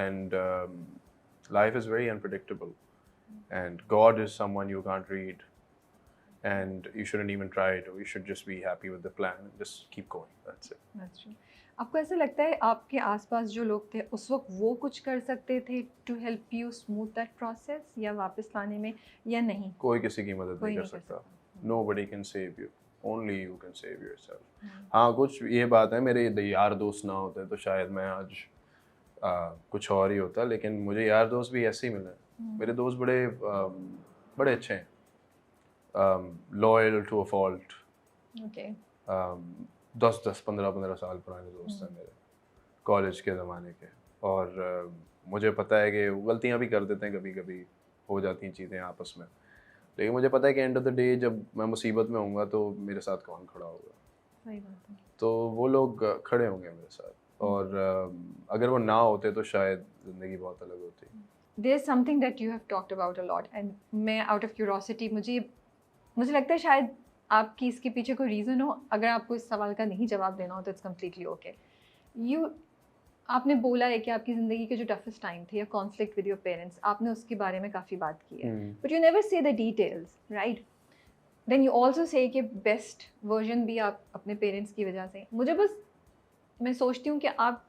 And life is very unpredictable, and God is someone you can't read. And you shouldn't even try it. You should just be happy with the plan and just keep going. That's it. That's true. आपको ऐसा लगता है आपके आसपास जो लोग थे उस वक्त वो कुछ कर सकते थे to help you smooth that process या वापस लाने में, या नहीं? कोई किसी की मदद नहीं कर सकता. Nobody can save you. only you can save yourself. हाँ कुछ ये बात है, मेरे यार दोस्त ना होते तो शायद मैं आज कुछ और ही होता, लेकिन मुझे यार दोस्त भी ऐसे ही मिले। मेरे दोस्त बड़े अच्छे हैं, loyal to a fault. Okay 10-15 साल पुराने दोस्त हैं मेरे, कॉलेज के ज़माने के। और मुझे पता है कि वो गलतियाँ भी कर देते हैं, कभी कभी हो जाती हैं चीज़ें आपस में, लेकिन मुझे पता है कि एंड ऑफ द डे जब मैं मुसीबत में होऊंगा तो मेरे साथ कौन खड़ा होगा। सही बात है। तो वो लोग खड़े होंगे मेरे साथ, और अगर वो ना होते तो शायद ज़िंदगी बहुत अलग होती। There is something that you have talked about a lot and मैं out of curiosity मुझे लगता है शायद आपकी इसके पीछे कोई रीज़न हो। अगर आपको इस सवाल का नहीं जवाब देना हो तो इट्स कम्प्लीटली ओके। आपने बोला है कि आपकी ज़िंदगी के जो टफेस्ट टाइम थे या कॉन्फ्लिक्ट विद योर पेरेंट्स, आपने उसके बारे में काफ़ी बात की है, but you never say the details, right? Then you also say कि बेस्ट वर्जन भी आप अपने पेरेंट्स की वजह से। मैं सोचती हूँ कि आप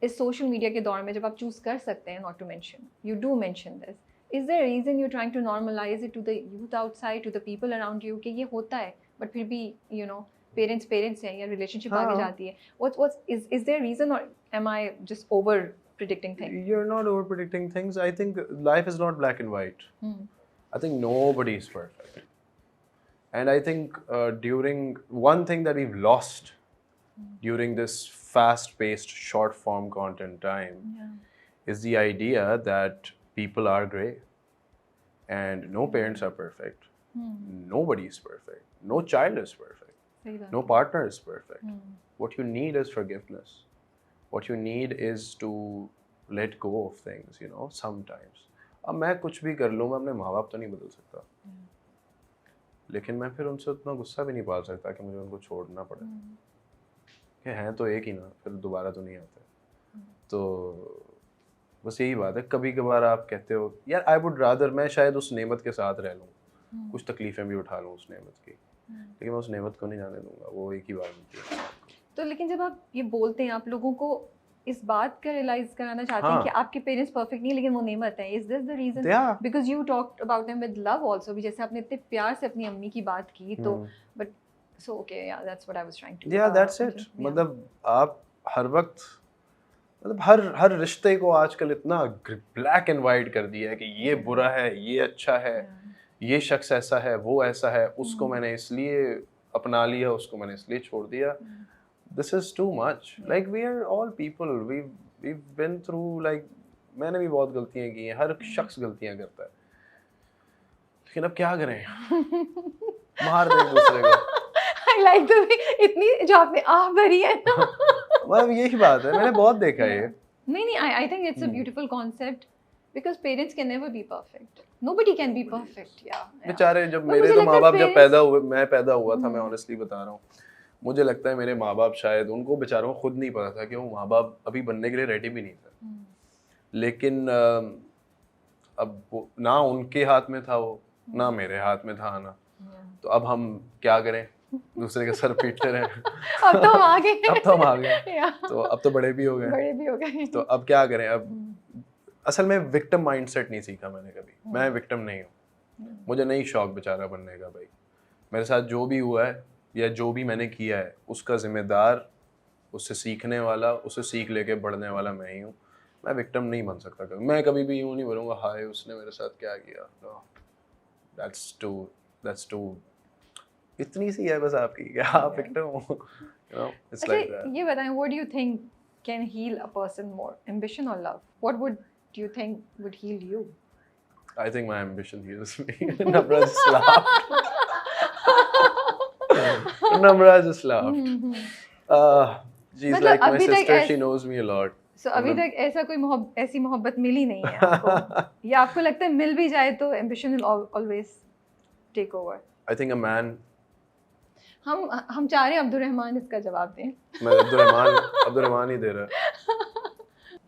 इस सोशल मीडिया के दौर में जब आप चूज़ कर सकते हैं not to mention, you do mention this, is there reason you trying to normalise it to the youth outside, to the people around you कि ये होता है, बट फिर भी यू नो पेरेंट्स हैं या रिलेशनशिप आगे जाती है? व्हाट्स इज देयर रीजन, और am I just over predicting things? You're not over predicting things. I think life is not black and white. I think nobody is perfect. And I think during one thing that we've lost during this fast-paced short-form content time is the idea that people are gray, and no parents are perfect. Nobody is perfect. No child is perfect. No partner is perfect. What you need is forgiveness. What you need is to let go of things, you know, sometimes. अब मैं कुछ भी कर लूँ, मैं अपने माँ बाप तो नहीं बदल सकता, लेकिन मैं फिर उनसे उतना गुस्सा भी नहीं पाल सकता कि मुझे उनको छोड़ना पड़े, कि हैं तो एक ही ना, फिर दोबारा तो नहीं आते। तो बस यही बात है। कभी कभार आप कहते हो यार आई वुड रादर, मैं शायद उस नेमत के साथ रह लूँ, कुछ तकलीफ़ें भी उठा लूँ उस नेमत की, लेकिन मैं उस नेमत को नहीं जाने दूंगा। वो एक ही बार मिलती है। तो लेकिन जब आप ये बोलते हैं, आप लोगों को इस बात का रियलाइज कराना चाहते हैं कि आपके पेरेंट्स परफेक्ट नहीं, लेकिन वो नेमत है, is this the reason? Because you talked about them with love also भी, जैसे आपने इतने प्यार से अपनी अम्मी की बात की, तो but so okay, yeah that's what I was trying to, yeah that's it. मतलब आप हर वक्त, मतलब हर रिश्ते को आजकल इतना ब्लैक एंड वाइट कर दिया है कि ये बुरा है, ये अच्छा है, ये शख्स ऐसा है, वो ऐसा है, उसको मैंने इसलिए अपना लिया, उसको मैंने इसलिए छोड़ दिया। This is too much. Like we are all people. We've been through, like, मैंने भी बहुत गलतियाँ की हैं, हर शख्स गलतियाँ करता है, लेकिन अब क्या करें? मार दें एक दूसरे को। I like the way इतनी जो आपने आह भरी है ना। मतलब यही बात है, मैंने बहुत देखा है ये। नहीं, I think it's a beautiful concept because parents can never be perfect. Nobody can be perfect. Yeah. बेचारे जब मेरे तो माँ बाप जब पैदा हुए, मैं पैदा हुआ था, मैं ऑनेस्टली बता रहा हूँ, मुझे लगता है मेरे माँ बाप शायद, उनको बेचारों को खुद नहीं पता था कि वो माँ बाप अभी बनने के लिए रेडी भी नहीं थे। लेकिन अब ना उनके हाथ में था वो, ना मेरे हाथ में था आना, तो अब हम क्या करें, दूसरे का सर पीटते रहे। अब तो हम आ गए। अब तो हम आ गए, तो अब तो बड़े भी हो गए, तो अब क्या करें। अब असल में विक्टिम माइंडसेट नहीं सीखा मैंने कभी। मैं विक्टिम नहीं हूँ, मुझे नहीं शौक बेचारा बनने का। भाई मेरे साथ जो भी हुआ है या जो भी मैंने किया है, उसका जिम्मेदार, उससे सीखने वाला, उससे सीख लेके बढ़ने वाला मैं ही हूँ। मैं विक्टिम नहीं बन सकता कभी। मैं कभी भी यूँ नहीं बोलूँगा हाय उसने मेरे साथ क्या किया। नो, दैट्स टू इतनी सी है बस आपकी कि आप विक्टिम हो, you know, it's like that. ये बताएं, what do you think can heal a person more, ambition और love? What would you think would heal you? I think my ambition heals me. Namra just laughed. Namra just laughed. She's like my sister. She knows me a lot. So अभी तक ऐसा कोई ऐसी मोहब्बत मिली नहीं है आपको? या आपको लगता है मिल भी जाए तो ambition will always take over? I think a man. हम चाह रहे हैं अब्दुल रहमान इसका जवाब दें। मैं अब्दुल रहमान ही दे रहा।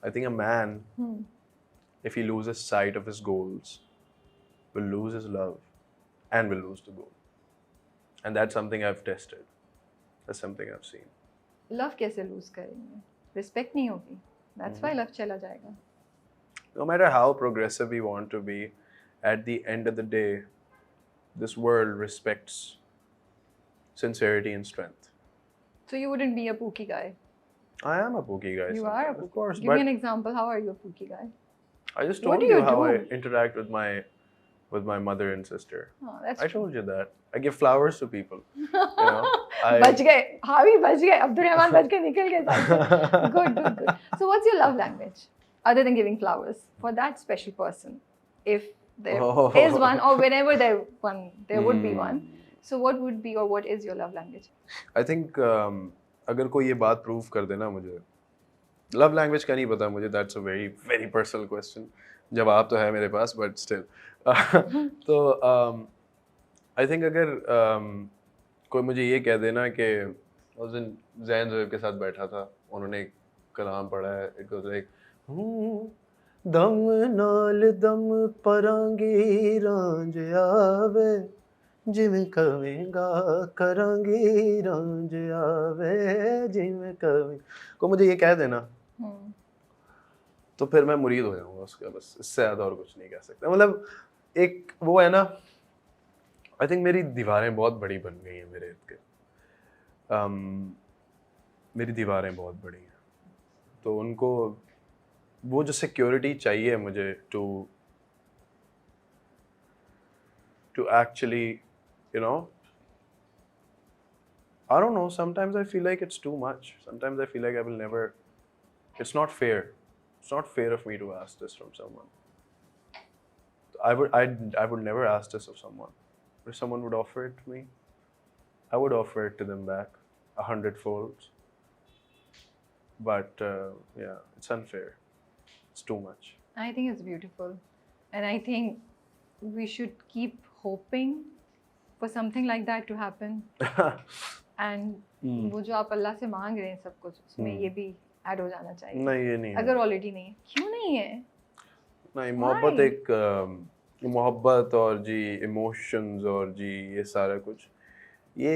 I think a man. If he loses sight of his goals, will lose his love and will lose the goal. And that's something I've tested. That's something I've seen. Love कैसे lose करेंगे? Respect नहीं होगी. That's why love चला जाएगा. No matter how progressive we want to be, at the end of the day, this world respects sincerity and strength. So you wouldn't be a pookie guy. I am a pookie guy. You are a sometimes, pookie. of course. Give me But an example. How are you a pookie guy? I just What told do you you how I do? interact with my mother and sister. Oh, that's I told you that. I give flowers to people. You know, बच गए हावी बच गए अब्दुल रहमान बच के निकल गए side से good so what's your love language other than giving flowers for that special person if there is one or whenever there would be one so what would be or what is your love language I think अगर कोई ये बात prove कर देना मुझे love language का नहीं पता मुझे that's a very very personal question जवाब तो है मेरे पास बट स्टिल तो आई थिंक अगर कोई मुझे ये कह देना कि उस दिन जैन ज़ोएब के साथ बैठा था उन्होंने एक कलाम पढ़ा है इट वाज लाइक दम नाल दम परांगी रांझ आवे जिवें कवेंगा करांगी रांझ आवे जिवें कवें को मुझे ये कह देना तो फिर मैं मुरीद हो जाऊंगा उसका बस इससे ज़्यादा और कुछ नहीं कह सकता मतलब एक वो है ना आई थिंक मेरी दीवारें बहुत बड़ी बन गई हैं मेरे इर्द गिर्द मेरी दीवारें बहुत बड़ी हैं तो उनको वो जो सिक्योरिटी चाहिए मुझे to actually you know I don't know sometimes I feel like it's too much sometimes I feel like I will never it's not fair of me to ask this from someone I would never ask this of someone if someone would offer it to me I would offer it to them back 100-fold but yeah it's unfair it's too much I think it's beautiful and I think we should keep hoping for something like that to happen and वो जो आप अल्लाह से मांग रहे हैं सब कुछ उसमें ये भी ऐड हो जाना चाहिए नहीं ये नहीं अगर ऑलरेडी नहीं है क्यों नहीं है नहीं मोहब्बत एक मोहब्बत और जी इमोशंस और जी ये सारा कुछ ये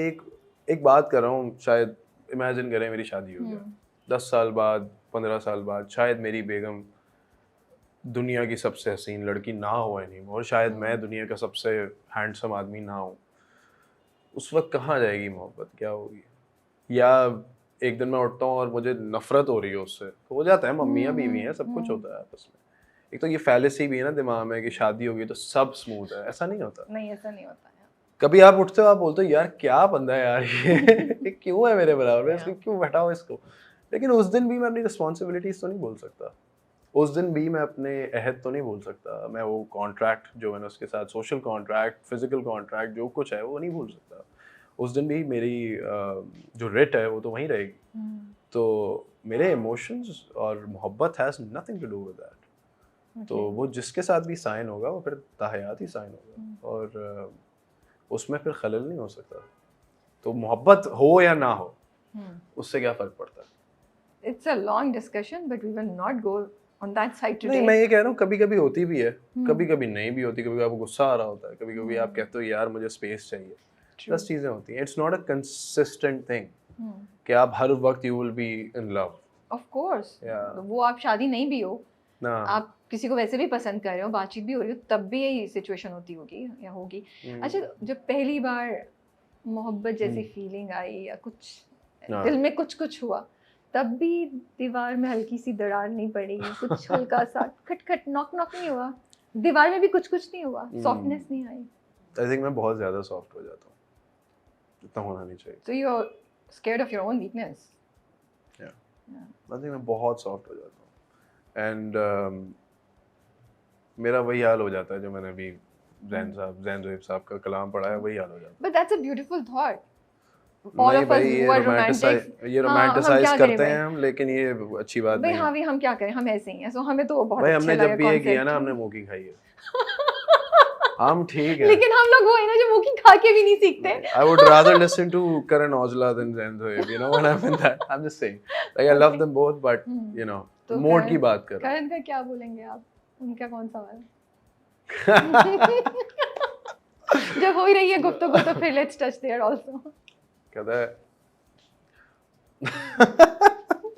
एक बात कर रहा हूँ शायद इमेजिन करें मेरी शादी हो गया 10 साल बाद 15 साल बाद शायद मेरी बेगम दुनिया की सबसे हसीन लड़की ना हो नहीं और शायद मैं दुनिया का सबसे हैंडसम आदमी ना हूँ उस वक्त कहाँ जाएगी मोहब्बत क्या होगी या एक दिन मैं उठता हूँ और मुझे नफरत हो रही है उससे तो हो जाता है मम्मियाँ बीवी हैं सब कुछ होता है आपस में एक तो ये फैलेसी भी है ना दिमाग में कि शादी होगी तो सब स्मूथ है ऐसा नहीं होता नहीं ऐसा नहीं होता है कभी आप उठते हो आप बोलते हो यार क्या बंदा है यार ये क्यों है मेरे बराबर में इसको क्यों हटाओ इसको लेकिन उस दिन भी मैं अपनी रिस्पॉन्सिबिलिटीज तो नहीं बोल सकता उस दिन भी मैं अपने अहद तो नहीं बोल सकता मैं वो कॉन्ट्रैक्ट जो मैंने उसके साथ सोशल कॉन्ट्रैक्ट फिजिकल कॉन्ट्रैक्ट जो कुछ है वो नहीं भूल सकता उस दिन भी मेरी जो रिट है वो तो वहीं रहेगी तो मेरे इमोशंस और मोहब्बत has nothing to do with that तो वो जिसके साथ भी साइन होगा वो फिर ताहयात ही साइन होगा और उसमें फिर खलल नहीं हो सकता तो मोहब्बत हो या ना हो उससे क्या फ़र्क पड़ता है It's a long discussion but we will not go on that side today. नहीं मैं ये कह रहा हूँ कभी कभी होती भी है कभी कभी नहीं भी होती कभी आपको गुस्सा आ रहा होता है कभी कभी आप कहते हो यार मुझे स्पेस चाहिए 10 चीज़ें होती हैं it's not a consistent thing कि आप हर वक्त you will be in love Of course. वो आप शादी नहीं भी हो ना आप किसी को वैसे भी पसंद कर रहे हो बातचीत भी हो रही हो तब भी यही सिचुएशन होती होगी या होगी अच्छा जब पहली बार मोहब्बत जैसी फीलिंग आई या कुछ दिल में कुछ हुआ तब भी दीवार में हल्की सी दरार नहीं पड़ी कुछ हल्का सा खटखट नॉक नहीं हुआ दीवार में भी कुछ नहीं हुआ सॉफ्टनेस नहीं आई आई थिंक मैं बहुत ज़्यादा सॉफ्ट हो जाता हूँ इतना होना नहीं चाहिए So you're scared of your own weakness. I think मैं बहुत सॉफ्ट हो जाता हूँ एंड मेरा वही हाल हो जाता है जो मैंने अभी जैन ज़ोएब साहब का कलाम पढ़ा है वही हाल हो जाता है But that's a beautiful thought. All of us who are romantic. ये रोमांटिसाइज करते हैं हम लेकिन ये अच्छी बात नहीं है भाई हम क्या करें हम ऐसे ही हैं सो हमें तो बहुत भाई अच्छा हमने लगा जब भी ये concept. किया ना हमने मोकी खाई है हम ठीक है लेकिन हम लोग वो है ना जो मुंह की खा के भी नहीं सीखते I would rather listen to Karan Aujla than Zain Zoeb, you know what I mean that I'm just saying like I love them both but you know तो मोड की बात कर करण का क्या बोलेंगे आप उनका कौन सा वाला जब हो ही रही है गुफ्तगू तो फिर लेट्स टच देयर आल्सो कहता है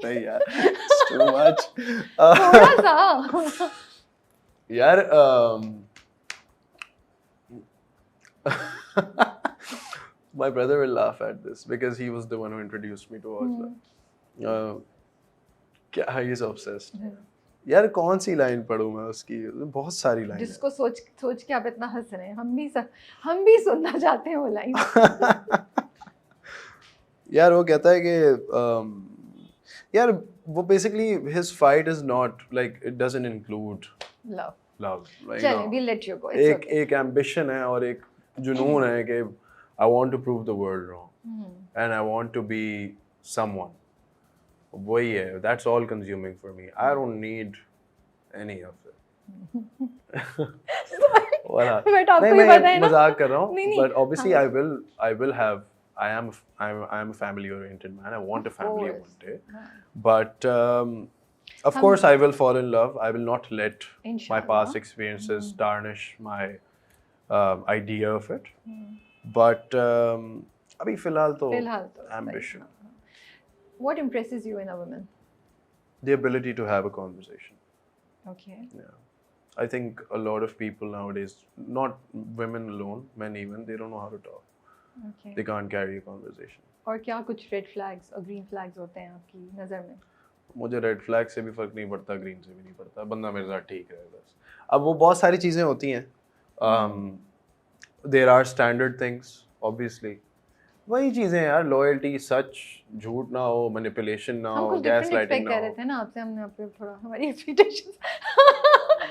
नहीं यार it's too much थोड़ा सा यार My brother will laugh at this because he was the one who introduced me to Ojla. क्या he is obsessed. यार कौन सी लाइन पढ़ूं मैं उसकी, बहुत सारी लाइन जिसको सोच सोच के आप इतना हंस रहे हैं, हम भी सुनना चाहते हैं वो लाइन। यार वो कहता है कि यार वो basically his fight is not like it doesn't include love, love. Like, चलें, we'll let you go. It's एक okay. एक ambition है और एक जुनून है कि I want to prove the world wrong and I want to be someone. वही है, that's all consuming for me. I don't need any of it. वाला But आपको नहीं ही मैं पता है ना? मजाक कर रहा हूँ, नहीं, but obviously हाँ। I will have I am a family oriented man. I want a family course. one day, हाँ। but of course I will fall in love. I will not let my Inshallah. past experiences tarnish my idea of it. But अभी फिलहाल तो ambition. What impresses you in a woman? The ability to have a conversation. Okay. Yeah. I think a lot of people nowadays, not women alone, men even, they don't know how to talk. Okay. They can't carry a conversation. और क्या कुछ red flags और green flags होते हैं आपकी नज़र में? मुझे रेड फ्लैग से भी फर्क नहीं पड़ता, ग्रीन से भी नहीं पड़ता, बंदा मेरे साथ ठीक रहे बस। अब वो बहुत सारी चीज़ें होती हैं, there are standard things obviously, वही चीज़ें यार, लॉयल्टी, सच, झूठ ना हो, मैनिपुलेशन ना हम हो, कुछ गैस डिफरेंट लाइटिंग एक्सपेक्ट ना कर रहे हो। थे ना आपसे, हमने आपके थोड़ा हमारी एक्सपेक्टेशंस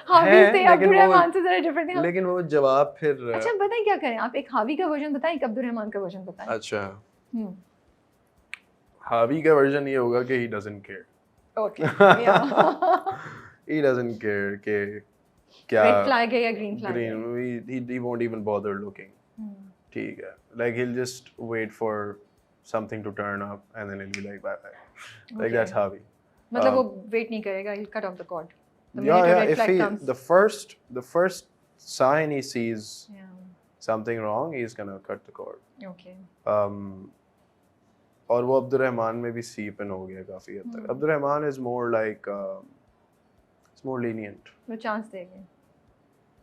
हावी से लेकिन अब्दुल वो- रहमान से जरा डिफरेंट है। लेकिन वो जवाब फिर अच्छा बताएं क्या करें, आप एक हावी का वर्जन बताएं, एक अब्दुल रहमान का वर्जन बताएं। अच्छा, हम्म, हावी का वर्जन ये होगा कि he doesn't care. ओके, या He doesn't care कि क्या रेड फ्लैग है या ग्रीन फ्लैग है। green, he won't even bother looking. ठीक है, like he'll just wait for something to turn up and then he'll be like bye bye. Like Okay. that's Javi. मतलब वो wait नहीं करेगा, he'll cut off the cord. The Yeah, minute a yeah. red If flag he comes. the first sign he sees Yeah. something wrong, he's gonna cut the cord. Okay. और वो अब्दुल रहमान में भी सीप इन हो गया काफी हद तक। Abdul Rahman is more like it's more lenient. वो चांस देंगे।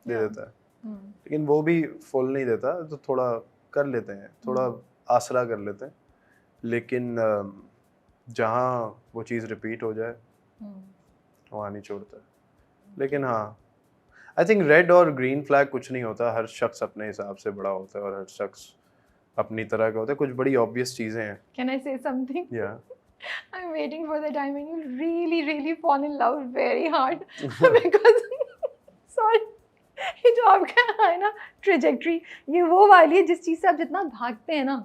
दे देता है, लेकिन वो भी फुल नहीं देता, तो थोड़ा कर लेते हैं, थोड़ा आसरा कर लेते हैं, लेकिन जहाँ वो चीज़ रिपीट हो जाए वहाँ नहीं छोड़ता है। लेकिन हाँ, आई थिंक रेड और ग्रीन फ्लैग कुछ नहीं होता, हर शख्स अपने हिसाब से बड़ा होता है और हर शख्स अपनी तरह का होता है, कुछ बड़ी ऑब्वियस चीज़ें हैं। Can I say something? Yeah. I'm waiting for the time when you really fall in love very hard because sorry, ये जो आपका है ना ट्रेजेक्ट्री, ये वो वाली है जिस चीज से आप जितना भागते हैं ना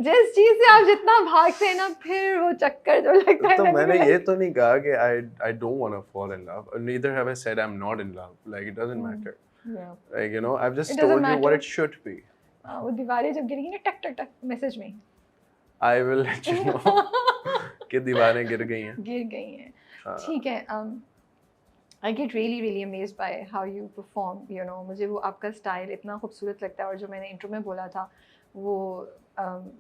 जिस चीज से आप जितना भागते हैं ना, फिर वो चक्कर जो लगता है तो ना, मैंने ये तो नहीं कहा कि I don't want to fall in love. Neither have I said I'm not in love. Like it doesn't matter. Yeah. Like you know, I've just It doesn't told you what matter. it should be. वो दीवारें जब गिरेंगी ना टक टक टक message में I will let you know कि दीवारें गिर गई हैं। गिर गई हैं। ठीक है, I get really amazed by how you perform, you know, मुझे वो आपका स्टाइल इतना खूबसूरत लगता है, और जो मैंने इंट्रो में बोला था वो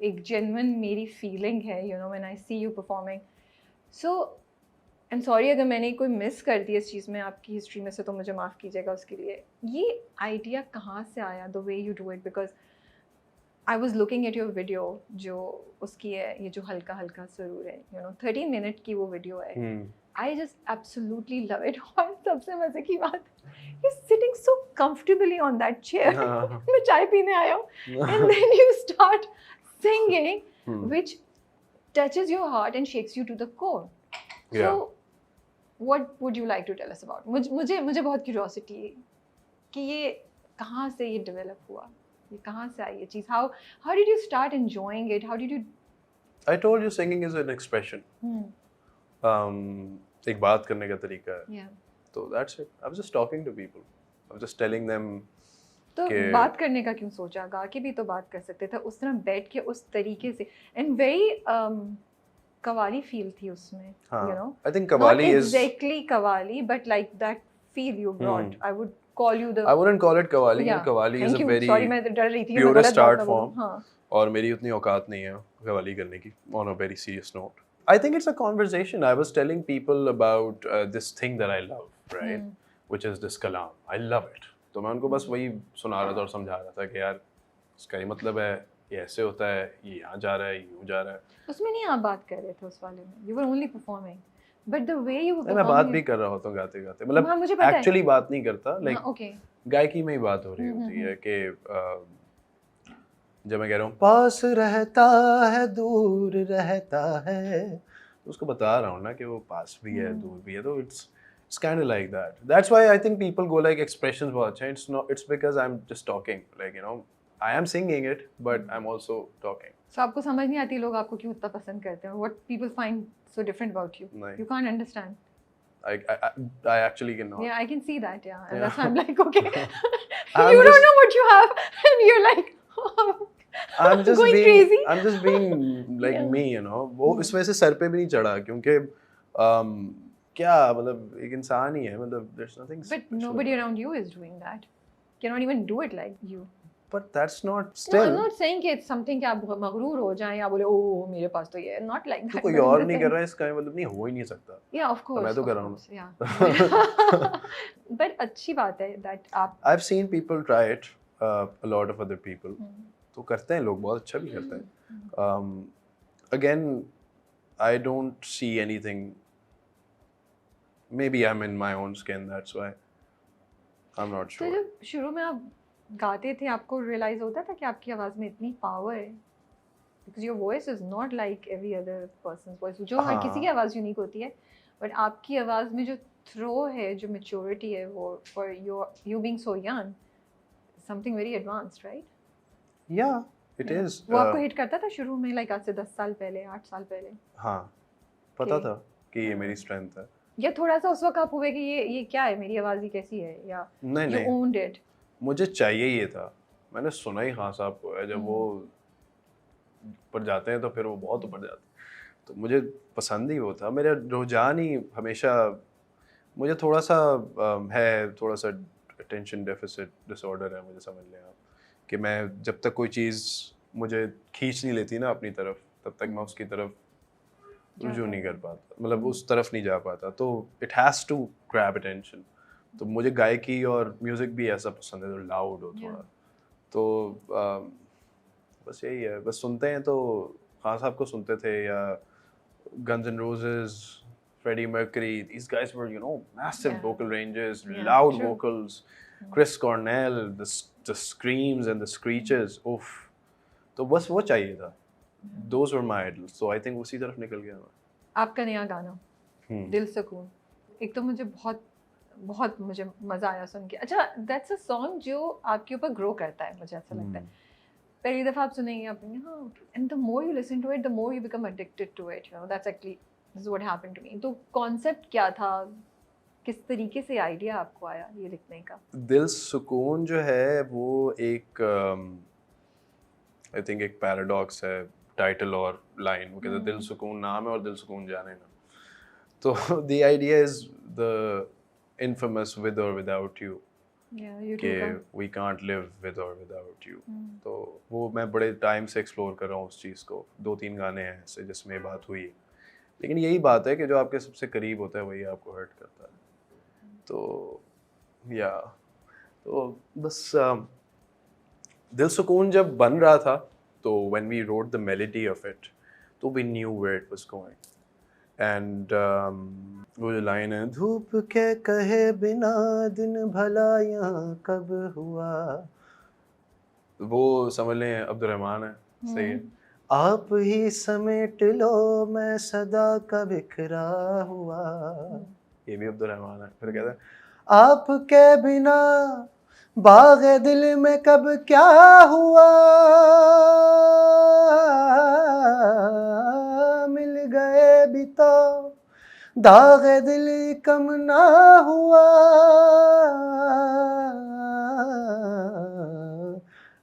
एक जेन्युइन मेरी फीलिंग है, you know, when I see you performing. So I'm sorry अगर मैंने कोई मिस कर दी इस चीज़ में आपकी हिस्ट्री में से, तो मुझे माफ़ कीजिएगा उसके लिए। ये आइडिया कहाँ से आया, the way you do it? Because I was looking at your video, जो उसकी है, ये जो हल्का हल्का सुरूर है, यू नो 30 मिनट की वो वीडियो है। I just absolutely love it. और सबसे मज़े की बात, you sitting so comfortably on that chair, मैं चाय पीने आया हूँ, and then you start singing which touches your heart and shakes you to the core. Yeah. So what would you like to tell us about? मुझे बहुत curiosity है कि ये कहाँ से ये डेवलप हुआ, ये कहाँ से आई ये चीज़? How did you start enjoying it? How did you? I told you singing is an expression. एक बात करने का तरीका है। Yeah. So that's it. I was just talking to people. I was just telling them. तो कि- बात करने का क्यों सोचा? गा के भी तो बात कर सकते थे, उस तरह बैठ के उस तरीके से, and very कवाली फील थी उसमें, हाँ, you know. I think Qawwali Not is. exactly qawwali, but like that feel you brought. I would call you the. I wouldn't call it Qawwali. Yeah. Qawwali is Thank a you. very Sorry, मैं डर रही थी मैं purest गलत बात art ना form. बोलूं। हाँ. और मेरी उतनी औकात नहीं है कव्वाली करने की, on a very serious note. I think it's a conversation. I was telling people about this thing that I love, right? Which is this kalam. I love it. तो मैं उनको बस वही सुना रहा था और समझा रहा था कि यार इसका ये मतलब है ये ऐसे होता है, ये यहाँ जा रहा है, यूँ जा रहा है। उसमें नहीं आप बात कर रहे थे उस वाले में, you were only performing, but the way you were नहीं, मैं बात भी परफॉर्मिंग। कर रहा होता हूँ गाते गाते, मतलब हाँ मुझे पता है। एक्चुअली बात नहीं करता, हाँ लाइक ओके। गायकी में ही बात हो रही होती है कि जब मैं कह रहा हूँ पास रहता है दूर रहता है, तो उसको बता रहा हूँ ना कि वो पास भी है दूर भी है, तो it's kind of like that. That's why I think people go like expressions बहुत अच्छे हैं. It's because I'm just talking, like you know I am singing it but I'm also talking. So आपको समझ नहीं आती लोग आपको क्यों इतना पसंद करते हैं, what people find so different about you, नहीं. you can't understand. I actually cannot. Yeah, I can see that, yeah. And Yeah. that's why I'm like, okay, I'm you don't just- know what you have, and you're like, I'm just going being crazy. I'm just being like Yeah. me, you know. वो इस वजह से sir पे भी नहीं चढ़ा क्योंकि क्या मतलब एक इंसान ही है, मतलब there's nothing But special nobody about it. around you is doing that. Cannot even do it like you. But that's not No, still. I'm not saying कि it's something कि आप मगरूर हो जाएं या बोले ओह मेरे पास तो ये है. Not like तो that. कोई but in और the नहीं कर sense- रहा है इसका मतलब नहीं, हो ही नहीं सकता. Yeah, of course. मैं तो of कर रहा हूँ. course, yeah. But अच्छी बात है that आप I've seen people try it, a lot of other people. तो करते हैं लोग, बहुत अच्छा भी करते हैं. Again, I don't see anything. Maybe I'm in my own skin, that's why. I'm not तो sure. जब शुरू में आप गाते थे आपको रियलाइज होता था कि आपकी आवाज़ में इतनी पावर है, because your voice is not like every other person voice, जो हर हाँ. किसी की आवाज़ यूनिक होती है, बट आपकी आवाज़ में जो थ्रो है, जो मेच्योरिटी है, वो for you being so young, something very advanced, right? Yeah, it is. वो आपको हिट करता था शुरू में, लाइक आज से 10 साल पहले, 8 साल पहले, हाँ, पता Okay. था कि ये मेरी स्ट्रेंथ है. या थोड़ा सा उस वक्त आप हुए कि ये क्या है, मेरी आवाज़ ही कैसी है, या नहीं यू नहीं, ओन्ड इट? मुझे चाहिए ये था. मैंने सुना ही खान साहब को है, जब वो ऊपर जाते हैं तो फिर वो बहुत ऊपर जाते हैं, तो मुझे पसंद ही वो था. मेरा रुझान ही हमेशा, मुझे थोड़ा सा है, थोड़ा सा अटेंशन डेफिसिट डिसऑर्डर है, मुझे समझ लें आप, कि मैं जब तक कोई चीज़ मुझे खींच नहीं लेती ना अपनी तरफ, तब तक मैं उसकी तरफ रुजू नहीं कर पाता, मतलब उस तरफ नहीं जा पाता. तो it has to grab attention. तो मुझे गायकी और म्यूज़िक भी ऐसा पसंद है जो लाउड हो थोड़ा. तो बस यही है, बस सुनते हैं तो खान साहब को सुनते थे, या Guns N' Roses, Freddie Mercury, these guys were, you know, massive Yeah. vocal ranges, Yeah, loud true. vocals. Chris Cornell, the screams and the screeches, oof. तो बस वो चाहिए था. Those were my idols. So I think उसी तरफ निकल गया मैं. आपका नया गाना दिल सुकून, एक तो मुझे बहुत बहुत मुझे मज़ा आया सुन के. अच्छा, दैट्स अ सॉन्ग जो आपके ऊपर ग्रो करता है, मुझे ऐसा लगता है. पहली दफ़ा आप सुनेंगे आप हाँ, and the more you listen to it the more you become addicted to it, you know. That's actually this is what happened to me. तो कॉन्सेप्ट क्या था, किस तरीके से आइडिया आपको आया ये लिखने का? दिल सुकून जो है वो एक आई थिंक एक पैराडॉक्स है, टाइटल और लाइन. वो कहते हैं दिल सुकून नाम है और दिल सुकून जाने ना. तो the idea is the infamous with और विदाउट यू, कि वी कांट लिव विद और विदाउट यू. तो वो मैं बड़े टाइम से एक्सप्लोर कर रहा हूँ उस चीज़ को. 2-3 गाने हैं ऐसे जिसमें ये बात हुई है, लेकिन यही बात है कि जो आपके सबसे करीब होता है वही आपको हर्ट करता है. तो या तो बस दिल सुकून जब बन रहा था, तो when we wrote the melody of it, तो we knew where it was going. And वो जो लाइन है, धूप के कहे बिना दिन भला यहाँ कब हुआ, वो समझ लें अब्दुल रहमान है. सही है. आप ही समेट लो मैं सदा का बिखरा हुआ, ये भी अब्दुल रहमान है. फिर कहता है आपके बिना बाग दिल में कब क्या हुआ, मिल गए भी तो दाग दिल कम ना हुआ.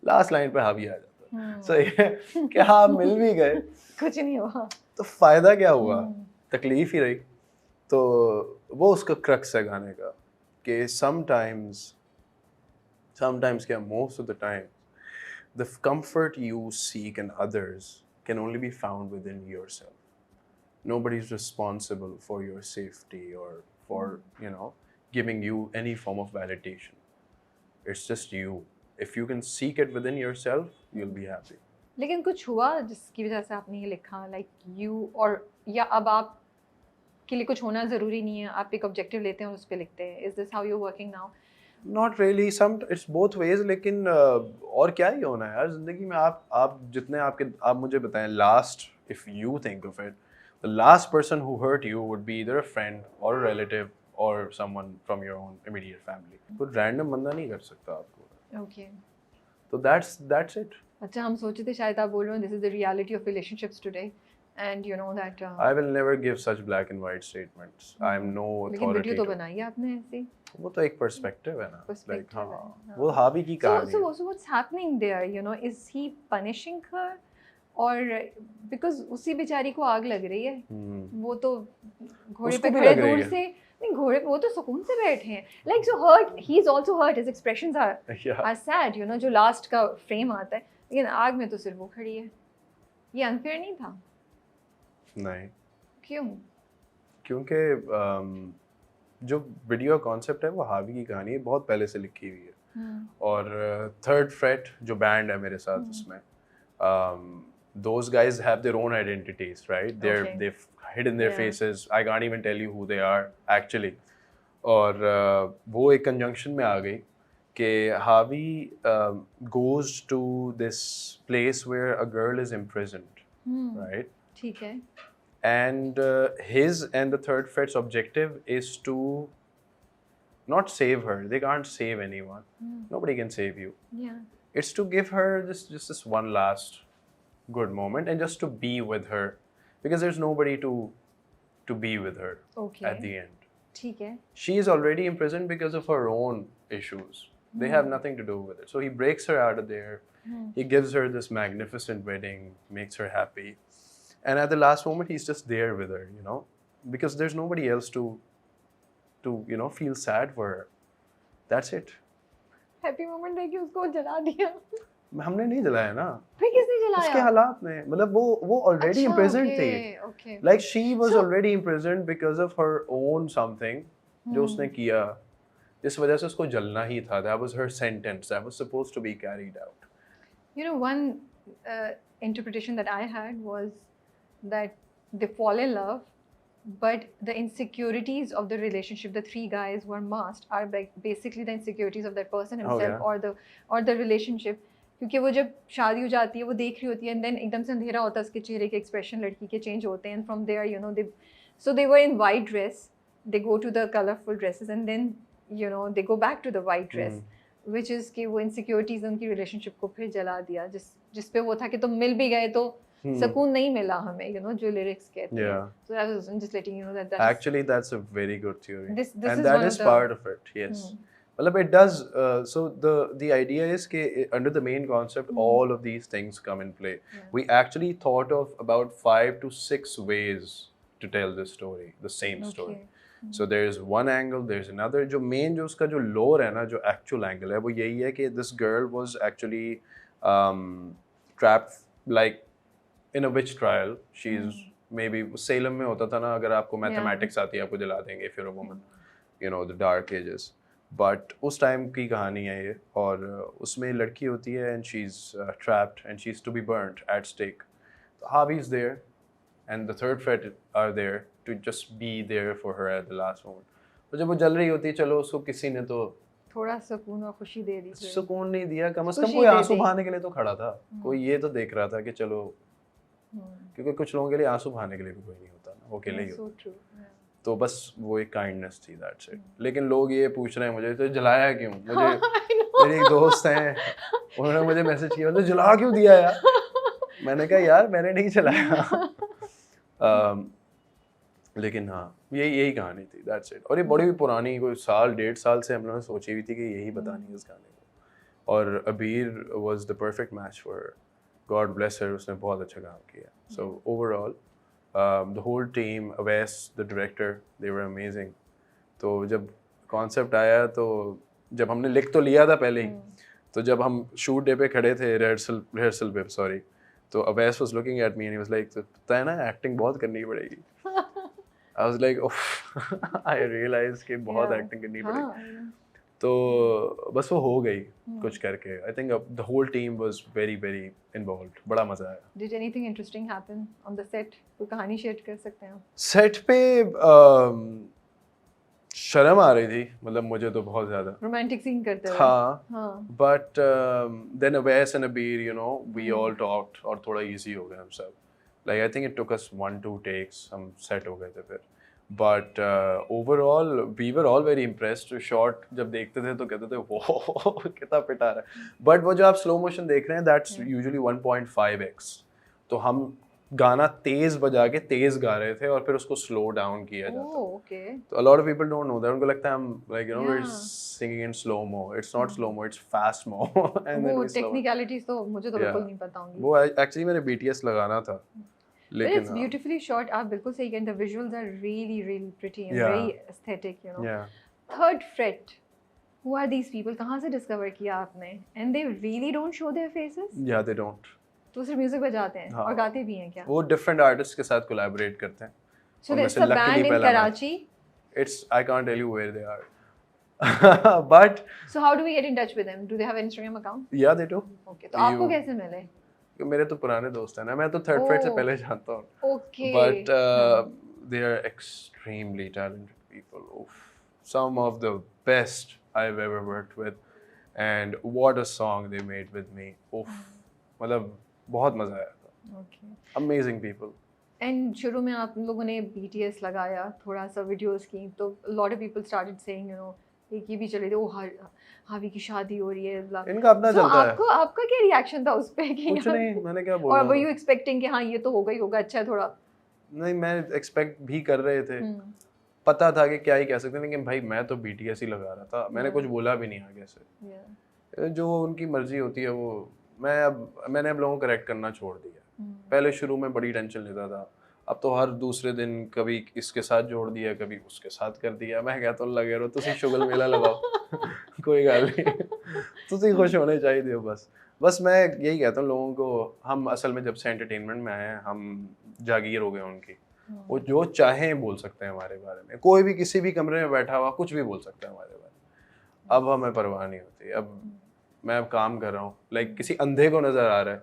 लास्ट लाइन पे हावी आ जाता है. सही है कि हाँ मिल भी गए, कुछ नहीं हुआ तो फायदा क्या हुआ, तकलीफ ही रही. तो वो उसका क्रक्स है गाने का, कि sometimes क्या, most of the time the comfort you seek in others can only be found within yourself. Nobody's responsible for your safety or for, you know, giving you any form of validation. It's just you. if you can seek it within yourself, you'll be happy. लेकिन कुछ हुआ जिसकी वजह से आपने ये लिखा like you, और या अब आप के लिए कुछ होना ज़रूरी नहीं है, आप एक ऑब्जेक्टिव लेते हैं और उस पर लिखते हैं? Is this how you working now? Not really, some it's both ways, लेकिन और क्या ही होना है यार ज़िंदगी में। आप जितने आप मुझे बताएं, last, if you think of it, the last person who hurt you would be either a friend or a relative or someone from your own immediate family. कोई random बंदा नहीं कर सकता आपको। ओके, तो that's it. अच्छा, हम सोचे थे शायद आप बोल रहे हो this is the reality of relationships today and you know that I will never give such black and white statements. I am no लेकिन authority वीडियो तो to- बनाई है आपने ऐसी। वो तो एक पर्सपेक्टिव है ना, Perspective like हाँ, है, वो हावी की कहानी है। So what's happening there? You know, is he punishing her, or because उसी बेचारी को आग लग रही है, वो तो घोड़े उसको पे भी खड़े लग रही दूर है। से नहीं, घोड़े पे वो तो सुकून से बैठे हैं, like so hurt, he is also hurt, his expressions Yeah. are sad, you know, जो लास्ट का फ्रेम आता है, लेकिन आग में तो सिर्फ वो खड़ी है। ये अनफेयर नहीं था? नहीं, क्यों? क्योंकि जो वीडियो कॉन्सेप्ट है वो हावी की कहानी है, बहुत पहले से लिखी हुई है। और थर्ड फ्रेट जो बैंड है मेरे साथ उसमें, those guys have their own identities, right? Okay. They've hidden their Yeah. faces. I can't even tell you who they are actually. और वो एक कंजंक्शन में आ गई कि हावी goes to this place where a girl is imprisoned, right? ठीक है। And his and the third fret's objective is to not save her. They can't save anyone. Nobody can save you. Yeah. It's to give her just this one last good moment and just to be with her, because there's nobody to be with her Okay. at the end. ठीक है। She is already imprisoned because of her own issues. They have nothing to do with it. So he breaks her out of there. He gives her this magnificent wedding, makes her happy. And at the last moment, he's just there with her, you know, because there's nobody else to you know, feel sad for her. That's it. Happy moment है कि उसको जला दिया। हमने नहीं जलाया ना, फिर किसने जलाया? उसके हालात ने, मतलब वो already अच्छा, imprisoned okay, थी। okay. Like she was So- already imprisoned because of her own something जो उसने किया, इस वजह से उसको जलना ही था। That was her sentence. That was supposed to be carried out. You know, one interpretation that I had was that they fall in love, but the insecurities of the relationship, the three guys who are masked, are basically the insecurities of that person himself, yeah. or the relationship. क्योंकि वो जब शादी हो जाती है वो देख रही होती है, and then एकदम से अंधेरा होता है, उसके चेहरे के एक्सप्रेशन लड़की के चेंज होते हैं, and from there, you know, they were in white dress, they go to the colorful dresses, and then, you know, they go back to the white dress, which is कि वो insecurities उनकी relationship को फिर जला दिया, जिस पे वो था कि तुम मिल भी गए तो सुकून नहीं मिला हमें, you know, जो lyrics कहते हैं. Yeah. So I was just letting you know that Actually, that's a very good theory. This and is that one is of the- part of it, yes. Well, it does. So the idea is that under the main concept, all of these things come in play. Yeah. We actually thought of about 5 to 6 ways to tell this story, the same story. Okay. So there's one angle, there's another. जो main जो उसका जो lore है ना, जो actual angle है, वो यही है कि this girl was actually trapped like in a witch trial. She's maybe Salem में होता था ना, अगर आपको mathematics आती है आपको दिला देंगे if you're a woman, you know, the dark ages. But उस टाइम की कहानी है ये, और उसमें लड़की होती है and she's trapped and she's to be burnt at stake. So Harvey's there and the third fret are there to just be there for her at the last moment. तो जब वो जल रही होती है, चलो उसको किसी ने तो थोड़ा सुकून और खुशी दे दी थी। सुकून नहीं दिया, कम से कम खुशी कोई दे आंसू दी। बहाने के लिए तो खड़ा था, कोई ये तो देख रहा था कि चलो, क्योंकि कुछ लोगों के लिए आंसू बहाने के लिए भी कोई नहीं होता ना, वो अकेले ही होता। So true. Yeah. तो बस वो एक काइंडनेस थी, दैट्स इट। लेकिन लोग ये पूछ रहे हैं मुझे, तो जलाया क्यों? मुझे मेरे एक दोस्त हैं, उन्होंने मुझे मैसेज किया, तो जला क्यों दिया यार? मैंने कहा यार मैंने नहीं जलाया। लेकिन हाँ, यही कहानी थी, दैट्स इट। और ये बड़ी पुरानी, कोई 1.5 साल से हम लोगों ने सोची हुई थी कि यही बतानी है इस गाने को। और Abeer was the perfect match for her, God bless her, उसने बहुत अच्छा काम किया। So overall the whole team, Awais, the director, they were amazing. तो जब कॉन्सेप्ट आया, तो जब हमने लिख तो लिया था पहले ही, तो जब हम शूट डे पे खड़े थे, रिहर्सल पे सॉरी, तो Awais was looking at me and he was like, पता है ना एक्टिंग बहुत करनी पड़ेगी। I was like, I realized कि बहुत Yeah. एक्टिंग करनी पड़ेगी। तो बस वो हो गई कुछ करके। I think the whole team was very very involved, बड़ा मजा आया। Did anything interesting happen on the set? कोई कहानी शेयर कर सकते हैं आप? सेट पे शर्म आ रही थी, मतलब मुझे तो बहुत ज्यादा। रोमांटिक सीन करते हुए? हाँ, हाँ। But then Awais and Abeer, you know, we all talked और थोड़ा इजी हो गया हम सब। Like I think it took us 1-2 takes, हम सेट हो गए थे फिर। But overall we were all very impressed. Shot जब देखते थे तो कहते थे वो कितना पिटा रहा है। बट वो जो आप स्लो मोशन देख रहे हैं, दैट्स यूजुअली 1.5x। तो हम गाना तेज बजा के तेज गा रहे थे और फिर उसको स्लो डाउन किया जाता है। Oh, okay. तो a lot of people don't know that, उनको लगता है हम like you know we're Yeah. singing in slow mo. It's not slow mo, it's fast mo. And then वो we slow. टेक्निकलिटीज तो मुझे तो Yeah. बिल्कुल नहीं पता होंगी। वो actually मैंने BTS लगाना था, But लेकिन it's beautifully shot. आप बिल्कुल सही कहें, the visuals are really really pretty and Yeah. very aesthetic, you know. yeah. Third fret. Who are these people? कहाँ से discover किया आपने? And they really don't show their faces? Yeah, they don't. तो सिर्फ म्यूजिक बजाते हैं हाँ। और गाते भी हैं क्या? वो different artists के साथ collaborate करते हैं। So उनमें there's से a luckily band in पहला मैं- Karachi. It's I can't tell you where they are. But So how do we get in touch with them? Do they have an Instagram account? yeah, they do. Okay. तो आपको You- कैसे मिले? मेरे तो पुराने दोस्त हैं ना, मैं तो थर्ड फ्रेट से Oh. पहले जानता हूँ। Okay. But they are extremely talented people. Oof. Some of the best I've ever worked with, and what a song they made with me. Oof. मतलब बहुत मजा आया था। Okay. Amazing people. And शुरू में आप लोगों ने BTS लगाया, थोड़ा सा वीडियोस की, तो a lot of people started saying, you know, एक ये भी चले थे, ओ हावी की शादी हो रही है, blah. इनका अपना So चलता है। आपका क्या रिएक्शन था उस पे कि कुछ यार- नहीं, मैंने क्या और बोला। were you expecting कि हाँ ये तो होगा ही होगा, अच्छा है थोड़ा? नहीं, मैं एक्सपेक्ट भी कर रहे थे। हम्म, पता था कि क्या ही कह सकते हैं, लेकिन भाई मैं तो BTS ही लगा रहा था। मैंने कुछ बोला भी नहीं आगे से। yeah. जो उनकी मर्जी होती है वो, मैंने अब लोगों को करेक्ट करना छोड़ दिया। हम्म, पहले शुरू में बड़ी टेंशन लेता था, अब तो हर दूसरे दिन कभी इसके साथ जोड़ दिया, कभी उसके साथ कर दिया। मैं कहता हूँ लगे रहो, तुसी शुगल मेला लगाओ कोई गल नहीं, तुसी खुश होने चाहिए हो। बस मैं यही कहता हूँ लोगों को, हम असल में जब से एंटरटेनमेंट में आए हैं, हम जागीर हो गए उनकी। वो जो चाहें बोल सकते हैं हमारे बारे में, कोई भी किसी भी कमरे में बैठा हुआ कुछ भी बोल सकता है हमारे बारे में। अब हमें परवाह नहीं होती। अब मैं अब काम कर रहा हूँ, लाइक किसी अंधे को नजर आ रहा है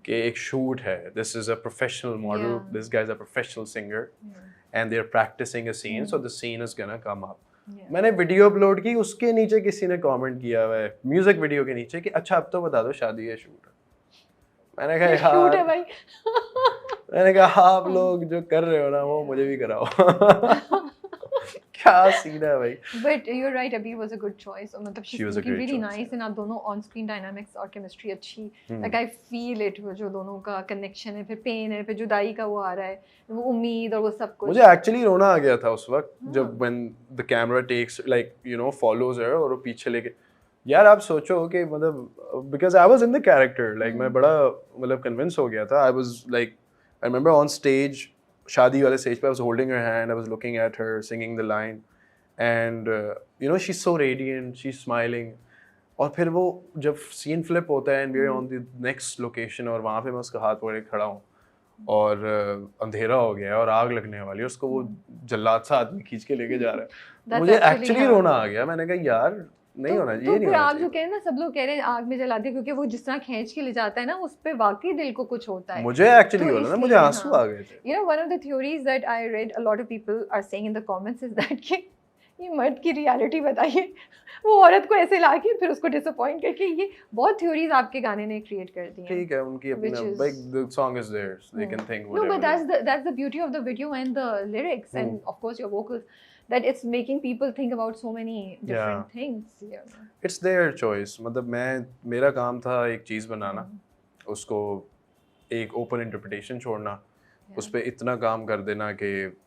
कि एक शूट है, this is a professional model, Yeah. This guy is a professional singer yeah, and they are practicing a scene, so the scene is gonna come up. yeah. मैंने वीडियो अपलोड की, उसके नीचे किसी ने कमेंट किया हुआ है म्यूजिक वीडियो के नीचे कि अच्छा अब तो बता दो शादी है शूट है। मैंने ये कहा shoot है यार, भाई। मैंने कहा आप लोग जो कर रहे हो ना वो मुझे भी कराओ। क्या सीन है भाई। But you're right, Abhi was a good choice. और मतलब she's She was a looking great really choice, nice, and आप दोनों on screen dynamics और chemistry अच्छी, Hmm. like I feel it, वो जो दोनों का connection है, फिर pain है, फिर जुदाई का वो आ रहा है, वो उम्मीद और वो सब कुछ। मुझे एक्चुअली रोना आ गया था उस वक्त जब when the camera takes like you know follows her और वो पीछे लेके, यार आप सोचो कि मतलब because I was in the character, like मैं बड़ा मतलब convince हो गया था। I was like, I remember on stage, शादी वाले stage पे I was holding her hand, I was looking at her singing the line and you know she's so radiant, she's smiling। और फिर वो जब सीन फ्लिप होता है and we're on the next location और वहाँ पे मैं उसका हाथ पकड़े खड़ा हूँ और अंधेरा हो गया है और आग लगने वाली है, उसको वो जल्लाद सा आदमी खींच के लेके जा रहा है। That's मुझे actually एक्चुअली हाँ। रोना आ गया। मैंने कहा यार नहीं होना चाहिए, तो ये नहीं फिर होना आप जो चाहिए। कह रहे हैं ना, सब लोग कह रहे हैं आग में जलाते हैं, क्योंकि वो जिस तरह खींच के ले जाता है ना, उस पे वाकई दिल को कुछ होता है। मुझे एक्चुअली तो बोला ना, इसलिए, मुझे आंसू हाँ। आ गए थे। You know, one of the theories that I read, a lot of people are saying in the comments is that कि ये मर्द की रियलिटी बताइए, वो औरत को ऐसे लाके फिर उसको डिसअपॉइंट करके, ये बहुत थ्योरीज आपके गाने ने क्रिएट कर दी हैं। ठीक है, उनकी अपना Which is- like the song is theirs, they can think No, whatever but that's the beauty of the video and the lyrics and of course your vocals, that it's making people think about so many different things. Yeah. it's their choice। मतलब मेरा काम था एक चीज़ बनाना, उसको एक open interpretation छोड़ना, उस पर इतना काम कर देना कि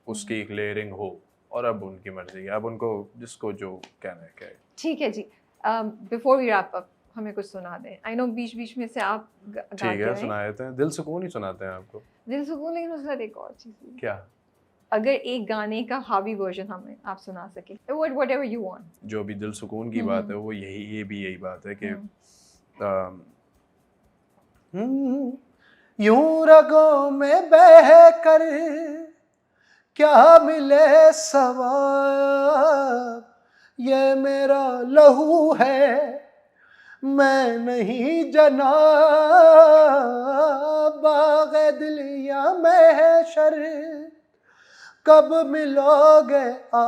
उसकी एक लेयरिंग हो, और अब उनकी मर्जी है, अब उनको जिसको जो कहना है कहे। ठीक है जी, बिफोर वी रैप अप हमें कुछ सुना दें। आई नो बीच बीच में से आप ठीक है, सुनाए थे, दिल सुकून ही सुनाते हैं आपको। दिल सुकून, लेकिन उसके साथ एक और चीज़, क्या? अगर एक गाने का हावी वर्जन हमें आप सुना सके, whatever you want। जो भी दिल सुकून की बात है वो ये भी यही बात है कि यूं रगों में बह कर क्या मिले सवाब, ये मेरा लहू है, मैं नहीं जना, बाग़े दिल या महशर कब मिलोगे आ,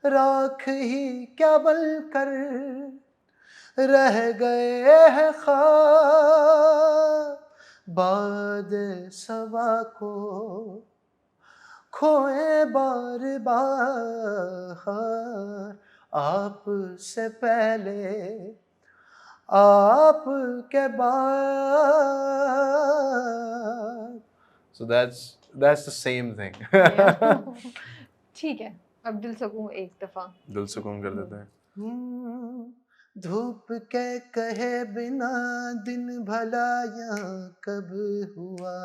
राख ही क्या बलकर रह गए हैं ख्वाब, बाद सबा को खोए बार बार, आपसे पहले आपके बाद. So that's the same thing. ठीक है, अब दिल सकूं एक दफा दिल सुकून कर देते हैं. धूप के कहे बिना दिन भला यहाँ कब हुआ,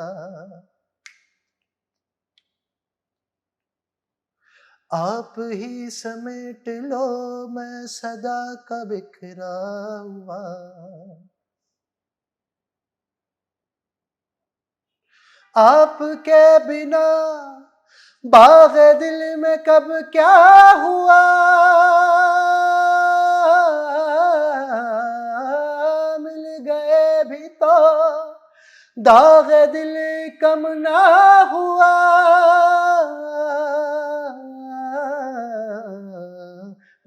आप ही समेट लो मैं सदा का बिखरा हुआ, आपके बिना बाग़ दिल में कब क्या हुआ, मिल गए भी तो दाग़ दिल कम ना हुआ,